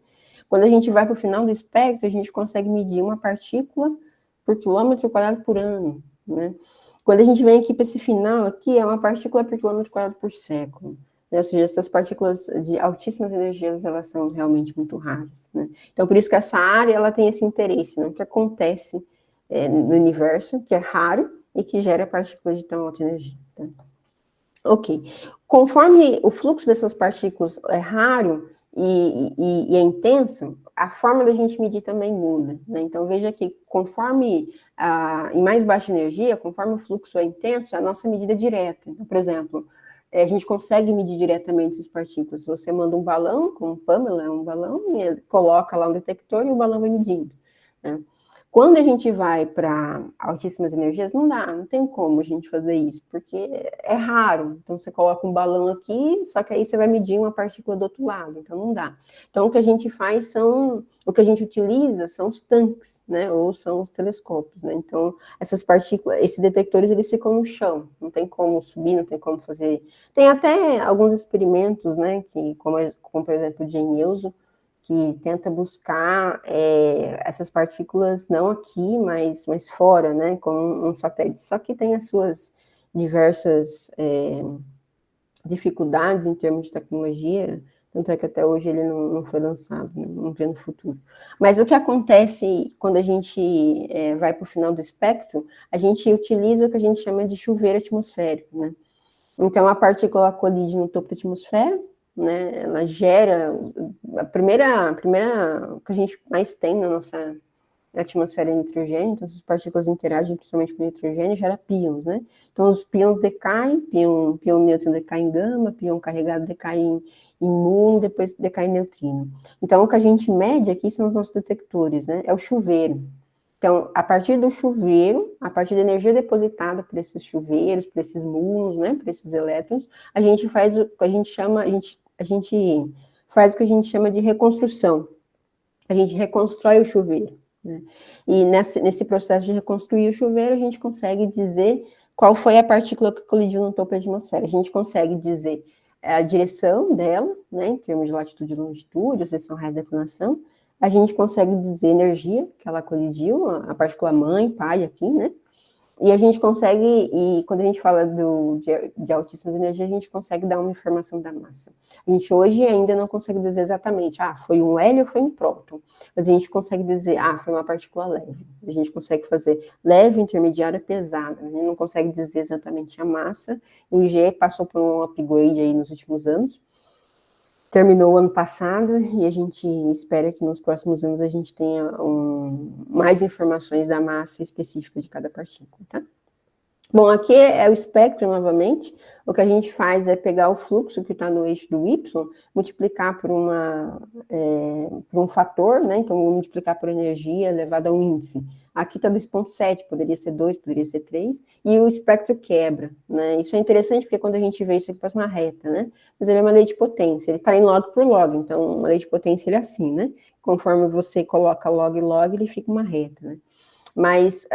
Quando a gente vai para o final do espectro, a gente consegue medir uma partícula por quilômetro quadrado por ano, né? Quando a gente vem aqui para esse final aqui, é uma partícula por quilômetro quadrado por século. Né? Ou seja, essas partículas de altíssimas energias, elas são realmente muito raras, né? Então, por isso que essa área, ela tem esse interesse, né? O que acontece no universo, que é raro, e que gera partículas de tão alta energia. Tá? Ok. Conforme o fluxo dessas partículas é raro e é intenso, a forma da gente medir também muda, né? Então, veja que conforme, em mais baixa energia, conforme o fluxo é intenso, a nossa medida é direta. Então, por exemplo, a gente consegue medir diretamente essas partículas. Se você manda um balão, como Pamela, é um balão, e coloca lá um detector e o balão vai medindo, né? Quando a gente vai para altíssimas energias, não dá, não tem como a gente fazer isso, porque é raro. Então, você coloca um balão aqui, só que aí você vai medir uma partícula do outro lado, então não dá. Então, o que a gente faz o que a gente utiliza são os tanques, né, ou são os telescópios, né? Então, essas partículas, esses detectores, eles ficam no chão, não tem como subir, não tem como fazer. Tem até alguns experimentos, né, como por exemplo, o Jane Uso, que tenta buscar essas partículas não aqui, mas fora, né, com um satélite. Só que tem as suas diversas dificuldades em termos de tecnologia, tanto é que até hoje ele não foi lançado, né, não vê no futuro. Mas o que acontece quando a gente vai para o final do espectro, a gente utiliza o que a gente chama de chuveiro atmosférico, né? Então, a partícula colide no topo da atmosfera, né? Ela gera a primeira que a gente mais tem na nossa atmosfera é nitrogênio, então essas partículas interagem principalmente com nitrogênio e gera píons, né? Então, os píons decaem, píon nêutron decai em gama, píon carregado decai em muon, depois decai em neutrino. Então, o que a gente mede aqui são os nossos detectores, né? É o chuveiro. Então, a partir do chuveiro, a partir da energia depositada por esses chuveiros, por esses muons, né, por esses elétrons, a gente faz o que a gente chama, a gente faz o que a gente chama de reconstrução. A gente reconstrói o chuveiro, né? E nesse processo de reconstruir o chuveiro, a gente consegue dizer qual foi a partícula que colidiu no topo da atmosfera. A gente consegue dizer a direção dela, né, em termos de latitude e longitude, ou seção raiz da declinação. A gente consegue dizer energia que ela colidiu, a partícula mãe, pai aqui, né? E a gente consegue, e quando a gente fala de altíssimas energias, a gente consegue dar uma informação da massa. A gente hoje ainda não consegue dizer exatamente, foi um hélio ou foi um próton, mas a gente consegue dizer, foi uma partícula leve. A gente consegue fazer leve, intermediária, pesada. A gente não consegue dizer exatamente a massa. O IgE passou por um upgrade aí nos últimos anos, terminou o ano passado, e a gente espera que nos próximos anos a gente tenha mais informações da massa específica de cada partícula, tá? Bom, aqui é o espectro novamente. O que a gente faz é pegar o fluxo que está no eixo do Y, multiplicar por um fator, né? Então, vou multiplicar por energia elevado a um índice. Aqui está 2,7, poderia ser 2, poderia ser 3, e o espectro quebra, né? Isso é interessante porque quando a gente vê isso aqui faz uma reta, né? Mas ele é uma lei de potência, ele está em log por log, então uma lei de potência ele é assim, né? Conforme você coloca log e log, ele fica uma reta, né? Mas,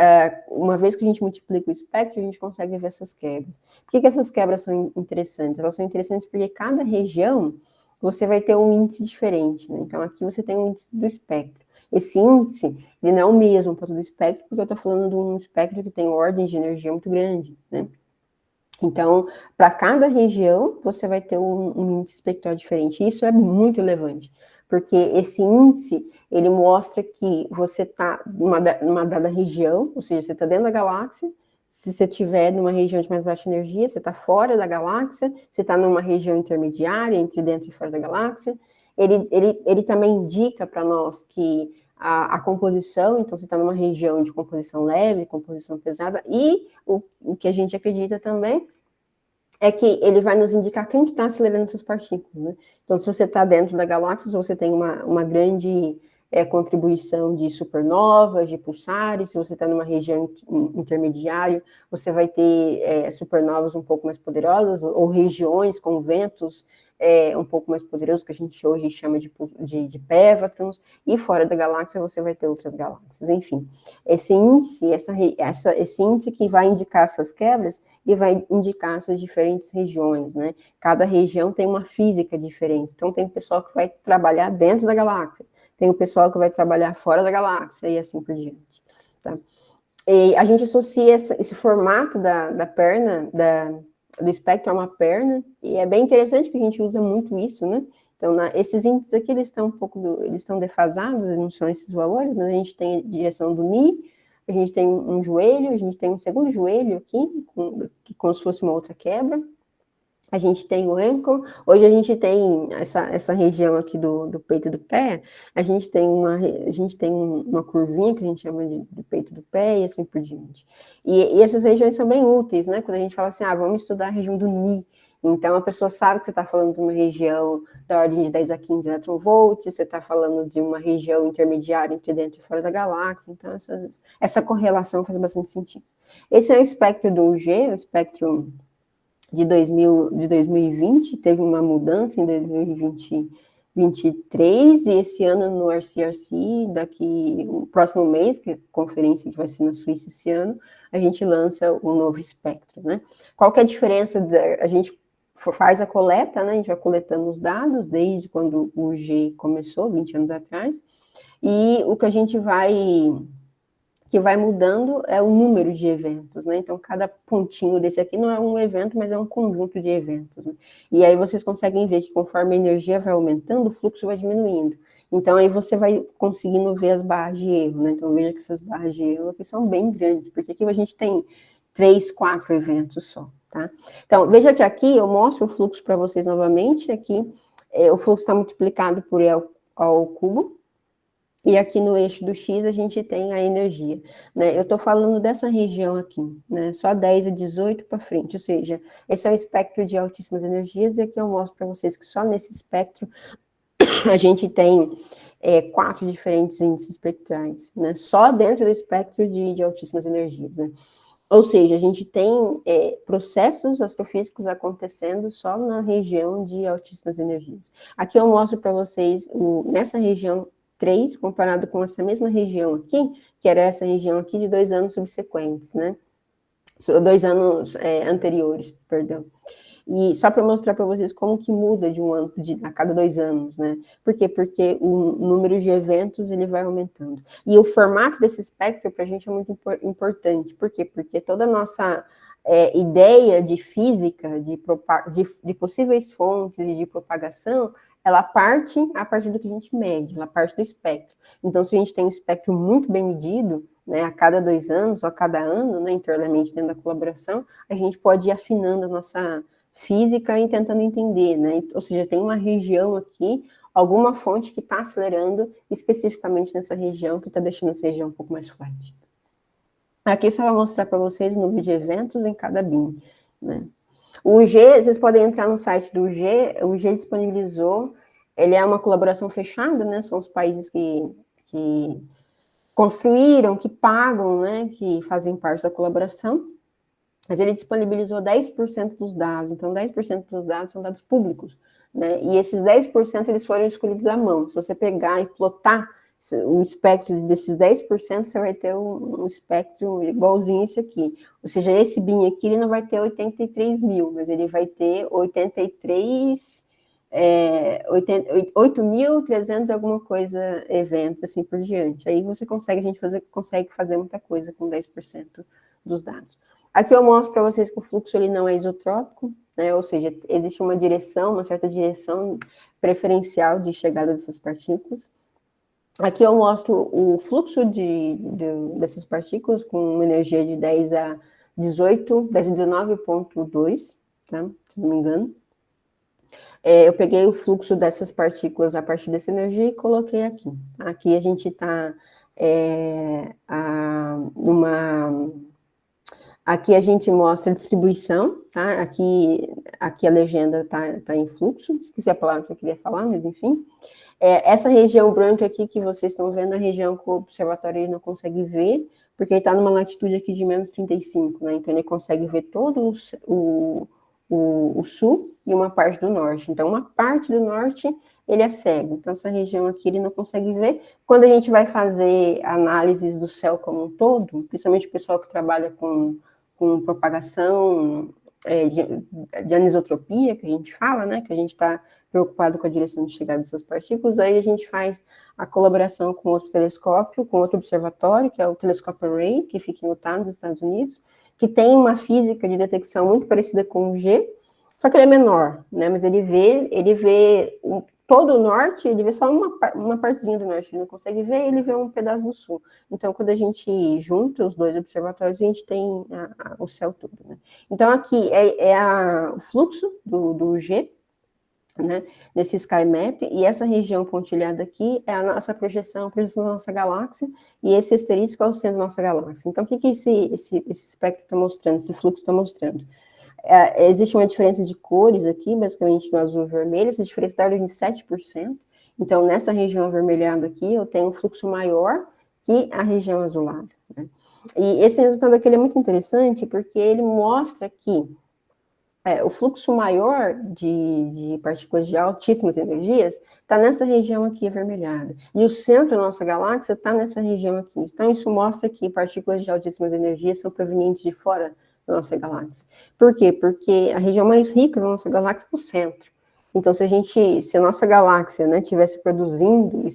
uma vez que a gente multiplica o espectro, a gente consegue ver essas quebras. Por que essas quebras são interessantes? Elas são interessantes porque cada região você vai ter um índice diferente, né? Então, aqui você tem um índice do espectro. Esse índice, ele não é o mesmo para todo o espectro, porque eu estou falando de um espectro que tem ordem de energia muito grande, né? Então, para cada região, você vai ter um índice espectral diferente. Isso é muito relevante, porque esse índice, ele mostra que você está numa dada região, ou seja, você está dentro da galáxia. Se você estiver numa região de mais baixa energia, você está fora da galáxia. Você está numa região intermediária, entre dentro e fora da galáxia. Ele também indica para nós que a composição, então você está numa região de composição leve, composição pesada, e o que a gente acredita também é que ele vai nos indicar quem que está acelerando essas partículas, né? Então, se você está dentro da galáxia, se você tem uma grande contribuição de supernovas, de pulsares, se você está numa região intermediária, você vai ter supernovas um pouco mais poderosas, ou regiões com ventos um pouco mais poderosos, que a gente hoje chama de pévatons, e fora da galáxia você vai ter outras galáxias. Enfim, esse índice, esse índice que vai indicar essas quebras, e vai indicar essas diferentes regiões, né? Cada região tem uma física diferente. Então, tem o pessoal que vai trabalhar dentro da galáxia, tem o pessoal que vai trabalhar fora da galáxia, e assim por diante, tá? E a gente associa esse formato da perna, do espectro a uma perna, e é bem interessante porque a gente usa muito isso, né? Então, esses índices aqui, eles estão defasados, eles não são esses valores, mas a gente tem a direção do Ni, a gente tem um joelho, a gente tem um segundo joelho aqui, como se fosse uma outra quebra. A gente tem o ankle, hoje a gente tem essa região aqui do peito do pé, a gente tem uma curvinha que a gente chama do peito do pé e assim por diante. E essas regiões são bem úteis, né? Quando a gente fala assim, vamos estudar a região do Ni. Então, a pessoa sabe que você está falando de uma região da ordem de 10 a 15 eletronvolts, você está falando de uma região intermediária entre dentro e fora da galáxia, então essa correlação faz bastante sentido. Esse é o espectro do UG, o espectro de 2020, teve uma mudança em 2023, e esse ano no RCRC, o próximo mês, que é a conferência que vai ser na Suíça esse ano, a gente lança o novo espectro, né? Qual que é a diferença? A gente faz a coleta, né? A gente vai coletando os dados desde quando o UG começou, 20 anos atrás, e o que a gente que vai mudando é o número de eventos, né? Então, cada pontinho desse aqui não é um evento, mas é um conjunto de eventos, né? E aí vocês conseguem ver que conforme a energia vai aumentando, o fluxo vai diminuindo. Então, aí você vai conseguindo ver as barras de erro, né? Então, veja que essas barras de erro aqui são bem grandes, porque aqui a gente tem 3, 4 eventos só, tá? Então, veja que aqui eu mostro o fluxo para vocês novamente. Aqui, o fluxo está multiplicado por E ao cubo, e aqui no eixo do X a gente tem a energia, né? Eu estou falando dessa região aqui, né? Só 10 a 18 para frente, ou seja, esse é o espectro de altíssimas energias, e aqui eu mostro para vocês que só nesse espectro a gente tem 4 diferentes índices espectrais, né? Só dentro do espectro de altíssimas energias, né? Ou seja, a gente tem processos astrofísicos acontecendo só na região de altíssimas energias. Aqui eu mostro para vocês, nessa região 3, comparado com essa mesma região aqui, que era essa região aqui de 2 anos subsequentes, né? 2 anos anteriores, perdão. E só para mostrar para vocês como que muda de um ano a cada 2 anos, né? Por quê? Porque o número de eventos ele vai aumentando. E o formato desse espectro para a gente é muito importante. Por quê? Porque toda a nossa ideia de física, de possíveis fontes e de propagação, ela parte a partir do que a gente mede, ela parte do espectro. Então, se a gente tem um espectro muito bem medido, né, a cada 2 anos ou a cada ano, né, internamente dentro da colaboração, a gente pode ir afinando a nossa física e tentando entender, né? Ou seja, tem uma região aqui, alguma fonte que está acelerando especificamente nessa região, que está deixando essa região um pouco mais flat. Aqui só vai mostrar para vocês o número de eventos em cada BIM, né? O UG, vocês podem entrar no site do UG, o UG disponibilizou, ele é uma colaboração fechada, né? São os países que construíram, que pagam, né? Que fazem parte da colaboração. Mas ele disponibilizou 10% dos dados, então 10% dos dados são dados públicos, né? E esses 10% eles foram escolhidos à mão. Se você pegar e plotar o espectro desses 10%, você vai ter um espectro igualzinho esse aqui. Ou seja, esse BIM aqui ele não vai ter 83 mil, mas ele vai ter 8.300 alguma coisa eventos, assim por diante. Aí a gente consegue fazer muita coisa com 10% dos dados. Aqui eu mostro para vocês que o fluxo ele não é isotrópico, né? Ou seja, existe uma certa direção preferencial de chegada dessas partículas. Aqui eu mostro o fluxo dessas partículas com uma energia de 10 a 19,2, tá? Se não me engano. Eu peguei o fluxo dessas partículas a partir dessa energia e coloquei aqui. Aqui a gente está Aqui a gente mostra a distribuição, tá? Aqui a legenda tá em fluxo, esqueci a palavra que eu queria falar, mas enfim. Essa região branca aqui que vocês estão vendo, a região que o observatório ele não consegue ver, porque ele está numa latitude aqui de menos 35, né? Então ele consegue ver todo o sul e uma parte do norte. Então, uma parte do norte ele é cego. Então, essa região aqui ele não consegue ver. Quando a gente vai fazer análises do céu como um todo, principalmente o pessoal que trabalha com propagação de anisotropia, que a gente fala, né? Que a gente está preocupado com a direção de chegada dessas partículas, aí a gente faz a colaboração com outro telescópio, com outro observatório, que é o telescópio Array, que fica em Utah, nos Estados Unidos, que tem uma física de detecção muito parecida com o G, só que ele é menor, né? Mas ele vê todo o norte, ele vê só uma partezinha do norte, ele não consegue ver, ele vê um pedaço do sul. Então, quando a gente junta os dois observatórios, a gente tem o céu todo, né? Então, aqui o fluxo do G, né, nesse Sky Map, e essa região pontilhada aqui é a nossa projeção da nossa galáxia, e esse asterisco é o centro da nossa galáxia. Então, o que esse espectro está mostrando, esse fluxo está mostrando? Existe uma diferença de cores aqui, basicamente no azul e vermelho, essa diferença está de 7%. Então, nessa região avermelhada aqui, eu tenho um fluxo maior que a região azulada, né? E esse resultado aqui é muito interessante, porque ele mostra que o fluxo maior de partículas de altíssimas energias está nessa região aqui avermelhada. E o centro da nossa galáxia está nessa região aqui. Então, isso mostra que partículas de altíssimas energias são provenientes de fora da nossa galáxia. Por quê? Porque a região mais rica da nossa galáxia é o centro. Então, se a nossa galáxia, né, tivesse produzindo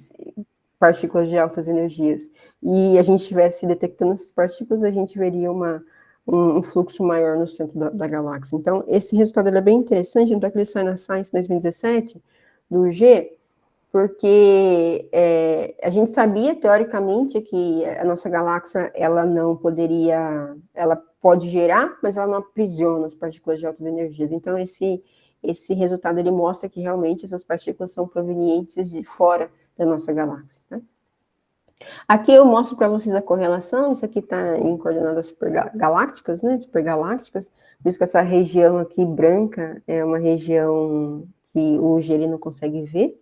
partículas de altas energias e a gente estivesse detectando essas partículas, a gente veria um fluxo maior no centro da galáxia. Então, esse resultado é bem interessante, então, que ele sai na Science 2017, do G, porque a gente sabia, teoricamente, que a nossa galáxia, ela não poderia, ela pode gerar, mas ela não aprisiona as partículas de altas energias. Então, esse resultado, ele mostra que, realmente, essas partículas são provenientes de fora da nossa galáxia, né? Aqui eu mostro para vocês a correlação, isso aqui está em coordenadas supergalácticas, né, supergalácticas, por isso que essa região aqui branca é uma região que o G ele não consegue ver.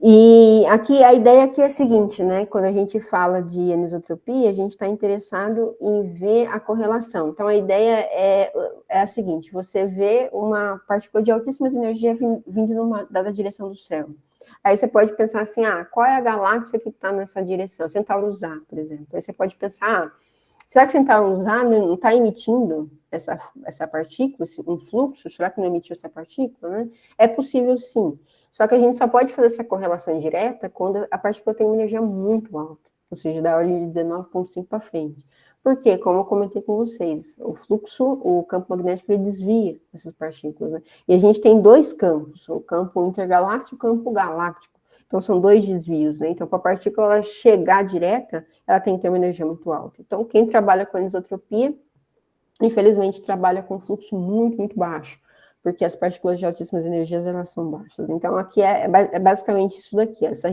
E aqui a ideia aqui é a seguinte, né, quando a gente fala de anisotropia, a gente está interessado em ver a correlação. Então a ideia é a seguinte, você vê uma partícula de altíssimas energias vindo numa dada direção do céu. Aí você pode pensar assim, qual é a galáxia que está nessa direção? Centaurus A, por exemplo. Aí você pode pensar, será que Centaurus A não está emitindo essa partícula, um fluxo? Será que não emitiu essa partícula, né? É possível, sim. Só que a gente só pode fazer essa correlação direta quando a partícula tem uma energia muito alta, ou seja, da ordem de 19,5 para frente. Por quê? Como eu comentei com vocês, o fluxo, o campo magnético, ele desvia essas partículas, né? E a gente tem dois campos, o campo intergaláctico e o campo galáctico. Então, são dois desvios, né? Então, para a partícula ela chegar direta, ela tem que ter uma energia muito alta. Então, quem trabalha com anisotropia, infelizmente, trabalha com fluxo muito, muito baixo, porque as partículas de altíssimas energias, elas são baixas. Então, aqui é basicamente isso daqui, essas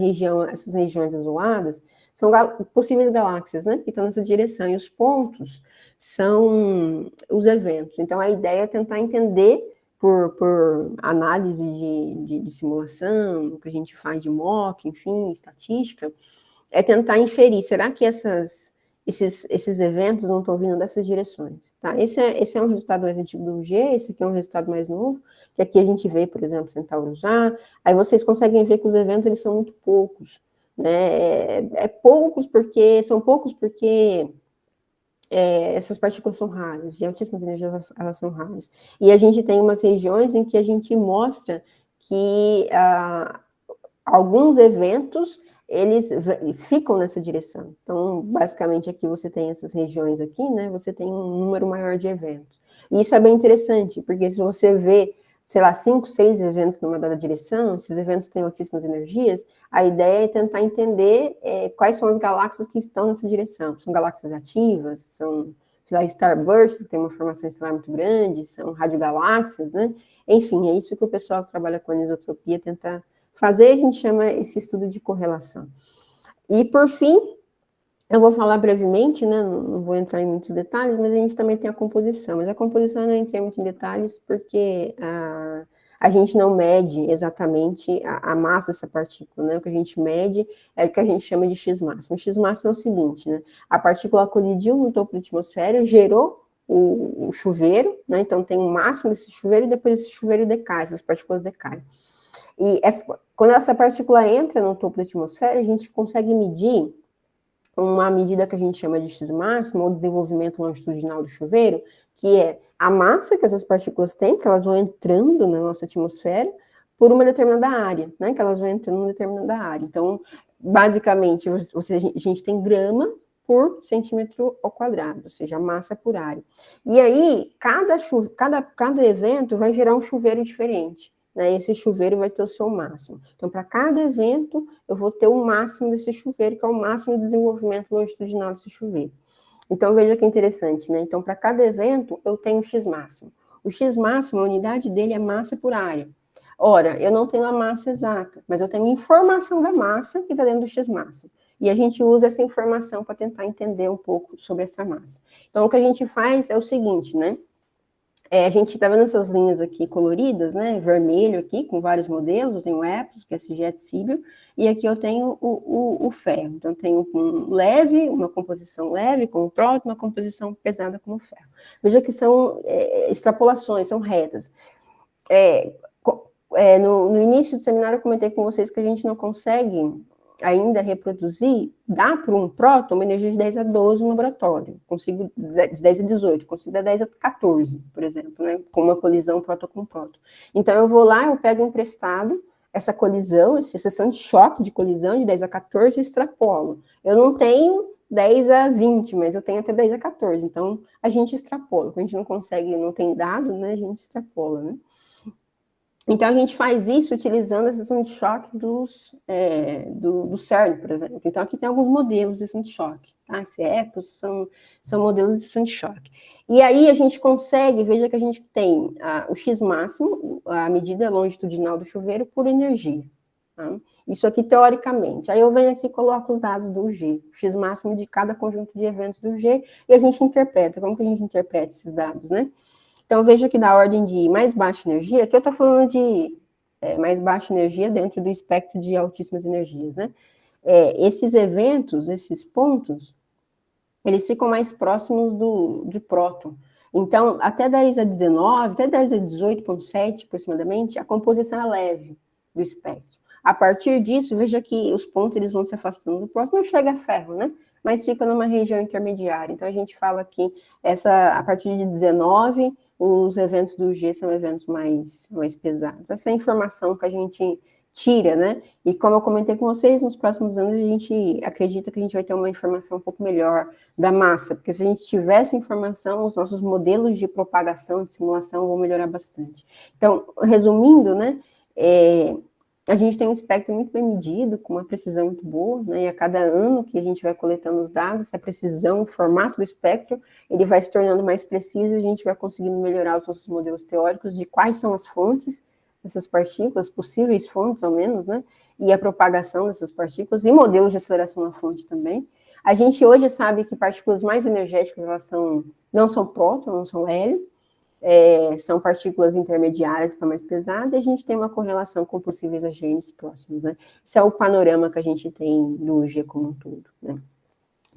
regiões azuladas, são possíveis galáxias, né, que estão nessa direção, e os pontos são os eventos. Então, a ideia é tentar entender, por análise de simulação, que a gente faz de mock, enfim, estatística, é tentar inferir, será que esses eventos não estão vindo dessas direções, tá? Esse é um resultado mais antigo do G, esse aqui é um resultado mais novo, que aqui a gente vê, por exemplo, Centaurus A, aí vocês conseguem ver que os eventos, eles são muito poucos, né? São poucos porque essas partículas são raras, de altíssimas energias elas são raras. E a gente tem umas regiões em que a gente mostra que alguns eventos, eles ficam nessa direção. Então, basicamente, aqui você tem essas regiões aqui, né? Você tem um número maior de eventos. E isso é bem interessante, porque se você vê, sei lá, 5, 6 eventos numa dada direção, esses eventos têm altíssimas energias, a ideia é tentar entender quais são as galáxias que estão nessa direção. São galáxias ativas, são, sei lá, starbursts, que tem uma formação estelar muito grande, são radiogaláxias, né? Enfim, é isso que o pessoal que trabalha com anisotropia tenta fazer, a gente chama esse estudo de correlação. E, por fim, eu vou falar brevemente, né, não vou entrar em muitos detalhes, mas a gente também tem a composição. Mas a composição eu não entrei muito em detalhes, porque a gente não mede exatamente a massa dessa partícula, né? O que a gente mede é o que a gente chama de X-máximo. O X-máximo é o seguinte, né? A partícula colidiu no topo da atmosfera, gerou o chuveiro, né? Então tem um máximo desse chuveiro e depois esse chuveiro decai, essas partículas decaem. E quando essa partícula entra no topo da atmosfera, a gente consegue medir uma medida que a gente chama de X-máximo, ou desenvolvimento longitudinal do chuveiro, que é a massa que essas partículas têm, que elas vão entrando na nossa atmosfera, por uma determinada área, né? Que elas vão entrando em uma determinada área. Então, basicamente, a gente tem grama por centímetro ao quadrado, ou seja, a massa por área. E aí, cada evento vai gerar um chuveiro diferente. Né, esse chuveiro vai ter o seu máximo. Então, para cada evento, eu vou ter o máximo desse chuveiro, que é o máximo de desenvolvimento longitudinal desse chuveiro. Então, veja que interessante, né? Então, para cada evento, eu tenho o X-máximo. O X-máximo, a unidade dele é massa por área. Ora, eu não tenho a massa exata, mas eu tenho informação da massa que está dentro do X-máximo. E a gente usa essa informação para tentar entender um pouco sobre essa massa. Então, o que a gente faz é o seguinte, né? A gente está vendo essas linhas aqui coloridas, né? Vermelho aqui, com vários modelos. Eu tenho o EPS, que é SGET Síbio, e aqui eu tenho o ferro. Então, eu tenho um leve, uma composição leve com o próton, uma composição pesada com o ferro. Veja que são extrapolações, são retas. No início do seminário, eu comentei com vocês que a gente não consegue ainda reproduzir, dá para um próton uma energia de 10 a 12 no laboratório, consigo de 10 a 18, consigo dar 10 a 14, por exemplo, né, com uma colisão próton com próton. Então, eu vou lá, eu pego emprestado essa colisão, essa seção de choque de colisão de 10 a 14 e extrapolo. Eu não tenho 10 a 20, mas eu tenho até 10 a 14, então a gente extrapola. Quando a gente não consegue, não tem dado, né, a gente extrapola, né. Então, a gente faz isso utilizando a seção de choque do CERN, por exemplo. Então, aqui tem alguns modelos de seção de choque. Tá? Esse EPOS são modelos de seção de choque. E aí, a gente consegue, veja que a gente tem o X máximo, a medida longitudinal do chuveiro, por energia. Tá? Isso aqui, teoricamente. Aí, eu venho aqui e coloco os dados do G, o X máximo de cada conjunto de eventos do G, e a gente interpreta. Como que a gente interpreta esses dados, né? Então, veja que da ordem de mais baixa energia, aqui eu estou falando de mais baixa energia dentro do espectro de altíssimas energias, né? Esses eventos, esses pontos, eles ficam mais próximos de próton. Então, até 10 a 19, até 10 a 18,7 aproximadamente, a composição é leve do espectro. A partir disso, veja que os pontos eles vão se afastando do próton, não chega a ferro, né? Mas fica numa região intermediária. Então, a gente fala que a partir de 19, os eventos do G são eventos mais pesados. Essa é a informação que a gente tira, né? E como eu comentei com vocês, nos próximos anos a gente acredita que a gente vai ter uma informação um pouco melhor da massa, porque se a gente tivesse informação, os nossos modelos de propagação, de simulação vão melhorar bastante. Então, resumindo, né? A gente tem um espectro muito bem medido, com uma precisão muito boa, né? E a cada ano que a gente vai coletando os dados, essa precisão, o formato do espectro, ele vai se tornando mais preciso e a gente vai conseguindo melhorar os nossos modelos teóricos de quais são as fontes dessas partículas, possíveis fontes, ao menos, né? E a propagação dessas partículas, e modelos de aceleração na fonte também. A gente hoje sabe que partículas mais energéticas, elas não são próton, não são hélio, são partículas intermediárias para mais pesadas, e a gente tem uma correlação com possíveis agentes próximos, né? Esse é o panorama que a gente tem do G como um todo, né?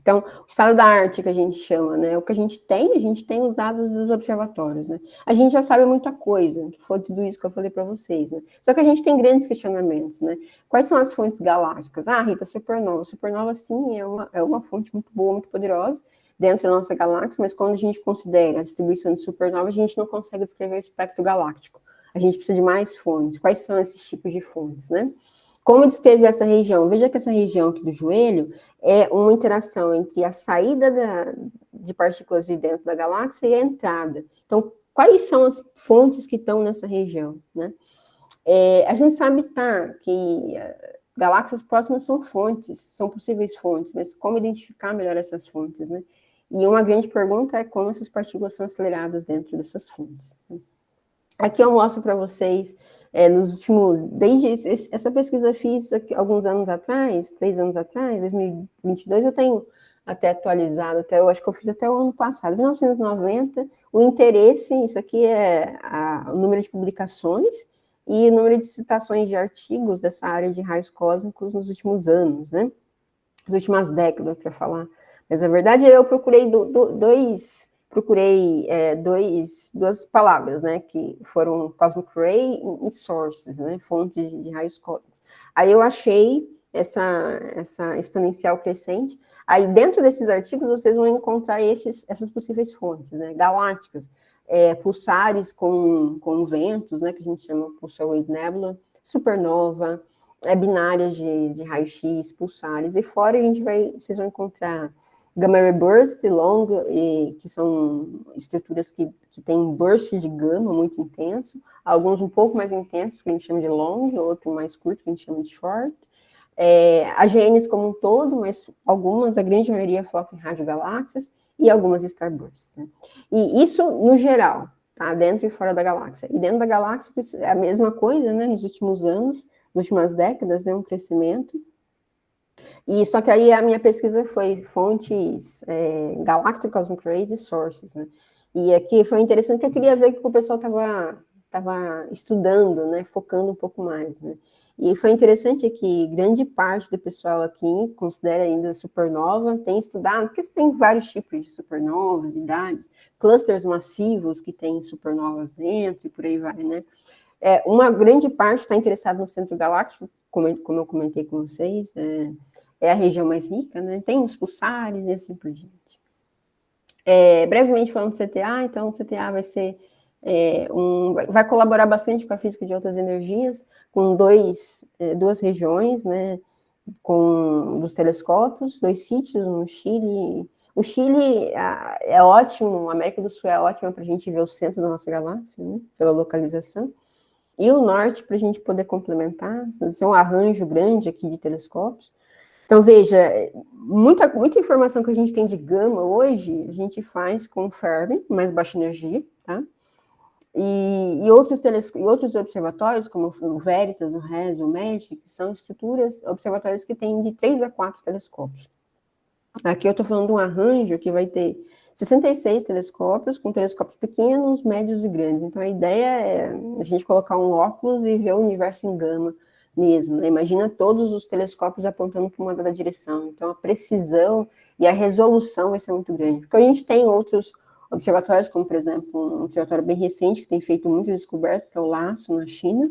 Então, o estado da arte que a gente chama, né? O que a gente tem os dados dos observatórios, né? A gente já sabe muita coisa, que foi tudo isso que eu falei para vocês, né? Só que a gente tem grandes questionamentos, né? Quais são as fontes galácticas? Rita, supernova. Supernova, sim, é uma fonte muito boa, muito poderosa, dentro da nossa galáxia, mas quando a gente considera a distribuição de supernova, a gente não consegue descrever o espectro galáctico. A gente precisa de mais fontes. Quais são esses tipos de fontes, né? Como descrever essa região? Veja que essa região aqui do joelho é uma interação entre a saída de partículas de dentro da galáxia e a entrada. Então, quais são as fontes que estão nessa região, né? A gente sabe, que galáxias próximas são fontes, são possíveis fontes, mas como identificar melhor essas fontes, né? E uma grande pergunta é como essas partículas são aceleradas dentro dessas fontes. Aqui eu mostro para vocês, nos últimos, desde essa pesquisa eu fiz alguns anos atrás, 3 anos atrás, 2022, eu tenho até atualizado, eu acho que eu fiz até o ano passado, 1990, o interesse, isso aqui é o número de publicações e o número de citações de artigos dessa área de raios cósmicos nos últimos anos, né? Nas últimas décadas, para falar. Mas, na verdade, eu procurei duas palavras, né, que foram Cosmic Ray e Sources, né, fontes de raios cósmicos. Aí eu achei essa exponencial crescente. Aí dentro desses artigos vocês vão encontrar essas possíveis fontes, né, galácticas, pulsares com ventos, né, que a gente chama Pulsar Wave Nebula, supernova, binárias de raio-x, pulsares, e fora vocês vão encontrar Gamma Ray Burst, long, que são estruturas que têm um burst de gama muito intenso, alguns um pouco mais intensos, que a gente chama de long, outro mais curto, que a gente chama de short. AGNs como um todo, mas a grande maioria focam em radiogaláxias e algumas starbursts, né? E isso no geral, tá? Dentro e fora da galáxia. E dentro da galáxia é a mesma coisa, né? Nos últimos anos, nas últimas décadas, deu um crescimento. E só que aí a minha pesquisa foi fontes Galactic Cosmic Rays e Sources, né? E aqui foi interessante que eu queria ver que o pessoal estava estudando, né, focando um pouco mais, né. E foi interessante que grande parte do pessoal aqui considera ainda supernova, tem estudado, porque tem vários tipos de supernovas, idades, clusters massivos que tem supernovas dentro e por aí vai, né. Uma grande parte está interessada no centro galáctico, como eu comentei com vocês, é a região mais rica, né, tem os pulsares e assim por diante. Brevemente falando do CTA, então o CTA vai ser vai colaborar bastante com a física de altas energias, com duas regiões, né, dos telescópios, 2 sítios no Chile. O Chile é ótimo, a América do Sul é ótima para a gente ver o centro da nossa galáxia, né, pela localização, e o norte para a gente poder complementar, isso é um arranjo grande aqui de telescópios. Então, veja, muita informação que a gente tem de gama hoje, a gente faz com Fermi, mais baixa energia, tá? E outros observatórios, como o Veritas, o RES, o MEDIC, que são observatórios que têm de 3 a 4 telescópios. Aqui eu estou falando de um arranjo que vai ter 66 telescópios, com telescópios pequenos, médios e grandes. Então, a ideia é a gente colocar um óculos e ver o universo em gama mesmo, né? Imagina todos os telescópios apontando para uma dada direção. Então, a precisão e a resolução vai ser muito grande. Porque a gente tem outros observatórios, como, por exemplo, um observatório bem recente, que tem feito muitas descobertas, que é o LASSO, na China.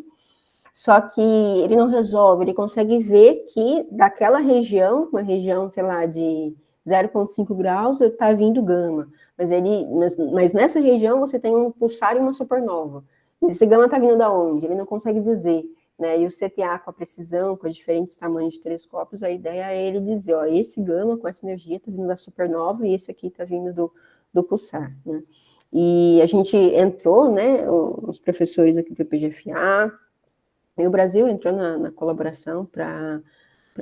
Só que ele não resolve, ele consegue ver que daquela região, uma região, sei lá, de 0,5 graus, está vindo gama. Mas nessa região você tem um pulsar e uma supernova. Esse gama está vindo da onde? Ele não consegue dizer. Né? E o CTA, com a precisão, com os diferentes tamanhos de telescópios, a ideia é ele dizer, ó, esse gama com essa energia está vindo da supernova e esse aqui está vindo do pulsar. Né? E a gente entrou, né, os professores aqui do PGFA, e o Brasil entrou na colaboração para,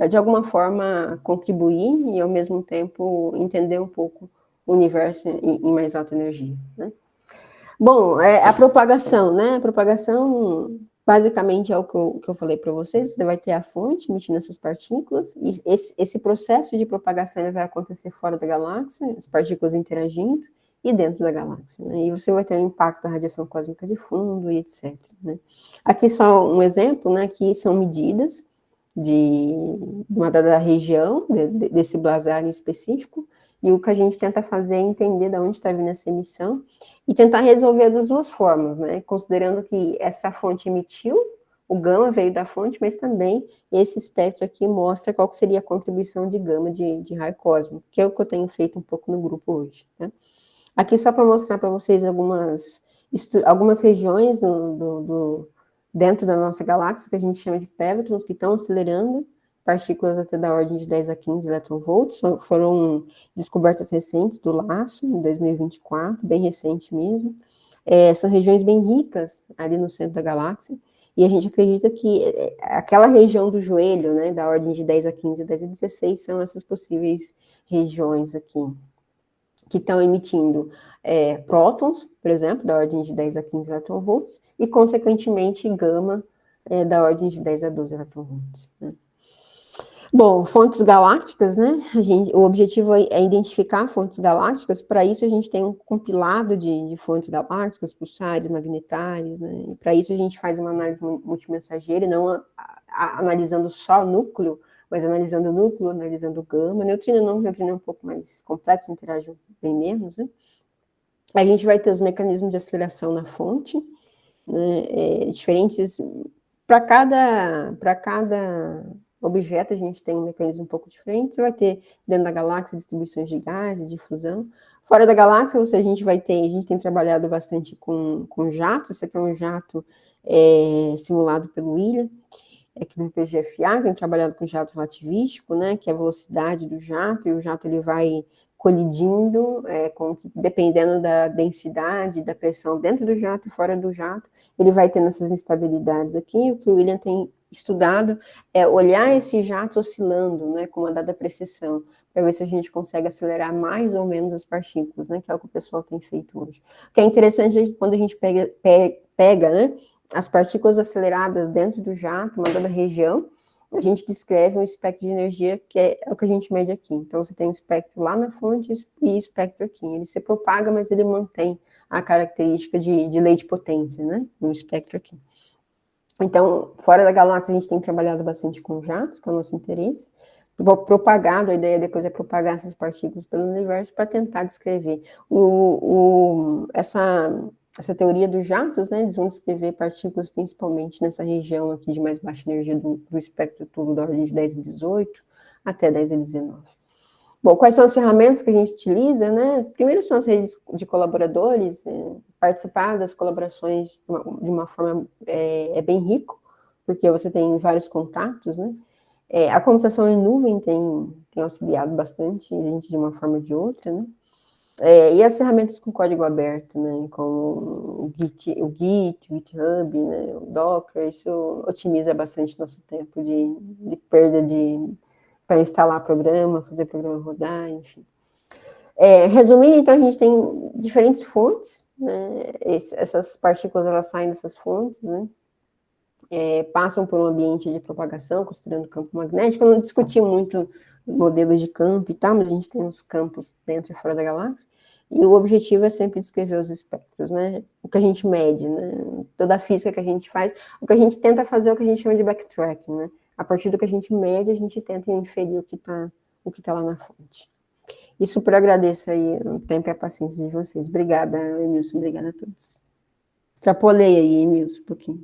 de alguma forma, contribuir e, ao mesmo tempo, entender um pouco o universo em mais alta energia. Né? Bom, a propagação, né? A propagação, basicamente, é o que eu falei para vocês. Você vai ter a fonte emitindo essas partículas, e esse processo de propagação ele vai acontecer fora da galáxia, as partículas interagindo, e dentro da galáxia, né? E você vai ter um impacto da radiação cósmica de fundo e etc. Né? Aqui só um exemplo, né? Aqui são medidas de uma dada região, desse blazar em específico, e o que a gente tenta fazer é entender de onde está vindo essa emissão e tentar resolver das duas formas, né? Considerando que essa fonte emitiu, o gama veio da fonte, mas também esse espectro aqui mostra qual seria a contribuição de gama de raio cósmico, que é o que eu tenho feito um pouco no grupo hoje, né? Aqui só para mostrar para vocês algumas regiões dentro da nossa galáxia, que a gente chama de pévetrons, que estão acelerando, partículas até da ordem de 10 a 15 eletronvolts, foram descobertas recentes do LASSO, em 2024, bem recente mesmo. São regiões bem ricas ali no centro da galáxia, e a gente acredita que aquela região do joelho, né, da ordem de 10 a 15, 10 a 16, são essas possíveis regiões aqui, que estão emitindo prótons, por exemplo, da ordem de 10 a 15 eletronvolts, e, consequentemente, gama da ordem de 10 a 12 eletronvolts. Né? Bom, fontes galácticas, né? O objetivo é identificar fontes galácticas. Para isso, a gente tem um compilado de fontes galácticas, pulsares, magnetares, né? E para isso, a gente faz uma análise multimensageira, não analisando só núcleo, mas analisando núcleo, analisando gama. Neutrino não, neutrino é um pouco mais complexo, interage bem menos, né? A gente vai ter os mecanismos de aceleração na fonte, né? Diferentes. Para cada objeto, a gente tem um mecanismo um pouco diferente. Você vai ter, dentro da galáxia, distribuições de gás, de difusão. Fora da galáxia, a gente tem trabalhado bastante com jato. Esse aqui é um jato simulado pelo William, aqui do PGFA, tem trabalhado com jato relativístico, né, que é a velocidade do jato, e o jato ele vai colidindo, dependendo da densidade, da pressão dentro do jato e fora do jato, ele vai tendo essas instabilidades aqui. O que o William tem estudado é olhar esse jato oscilando, né, com uma dada precisão, para ver se a gente consegue acelerar mais ou menos as partículas, né, que é o que o pessoal tem feito hoje. O que é interessante é que quando a gente pega, né, as partículas aceleradas dentro do jato, uma dada região, a gente descreve um espectro de energia que é o que a gente mede aqui. Então, você tem um espectro lá na fonte e espectro aqui. Ele se propaga, mas ele mantém a característica de lei de potência, né, no espectro aqui. Então, fora da galáxia, a gente tem trabalhado bastante com jatos, que é o nosso interesse, propagado, a ideia depois é propagar essas partículas pelo universo para tentar descrever. Essa teoria dos jatos, né, eles vão descrever partículas principalmente nessa região aqui de mais baixa energia do espectro todo, da ordem de 10 a 18 até 10 a 19. Bom, quais são as ferramentas que a gente utiliza, né? Primeiro são as redes de colaboradores, participar das colaborações de uma forma é bem rico, porque você tem vários contatos, né? A computação em nuvem tem auxiliado bastante a gente de uma forma ou de outra, né? E as ferramentas com código aberto, né? Como o Git, o GitHub, né? O Docker, isso otimiza bastante nosso tempo de perda para instalar programa, fazer programa rodar, enfim. Resumindo, então, a gente tem diferentes fontes, né? Essas partículas, elas saem dessas fontes, né? Passam por um ambiente de propagação, considerando o campo magnético. Eu não discuti muito modelos de campo e tal, mas a gente tem os campos dentro e fora da galáxia, e o objetivo é sempre descrever os espectros, né? O que a gente mede, né? Toda a física que a gente faz, o que a gente tenta fazer é o que a gente chama de backtracking, né? A partir do que a gente mede, a gente tenta inferir o que tá lá na fonte. E super agradeço aí o tempo e a paciência de vocês. Obrigada, Emilson, obrigada a todos. Extrapolei aí, Emilson, um pouquinho.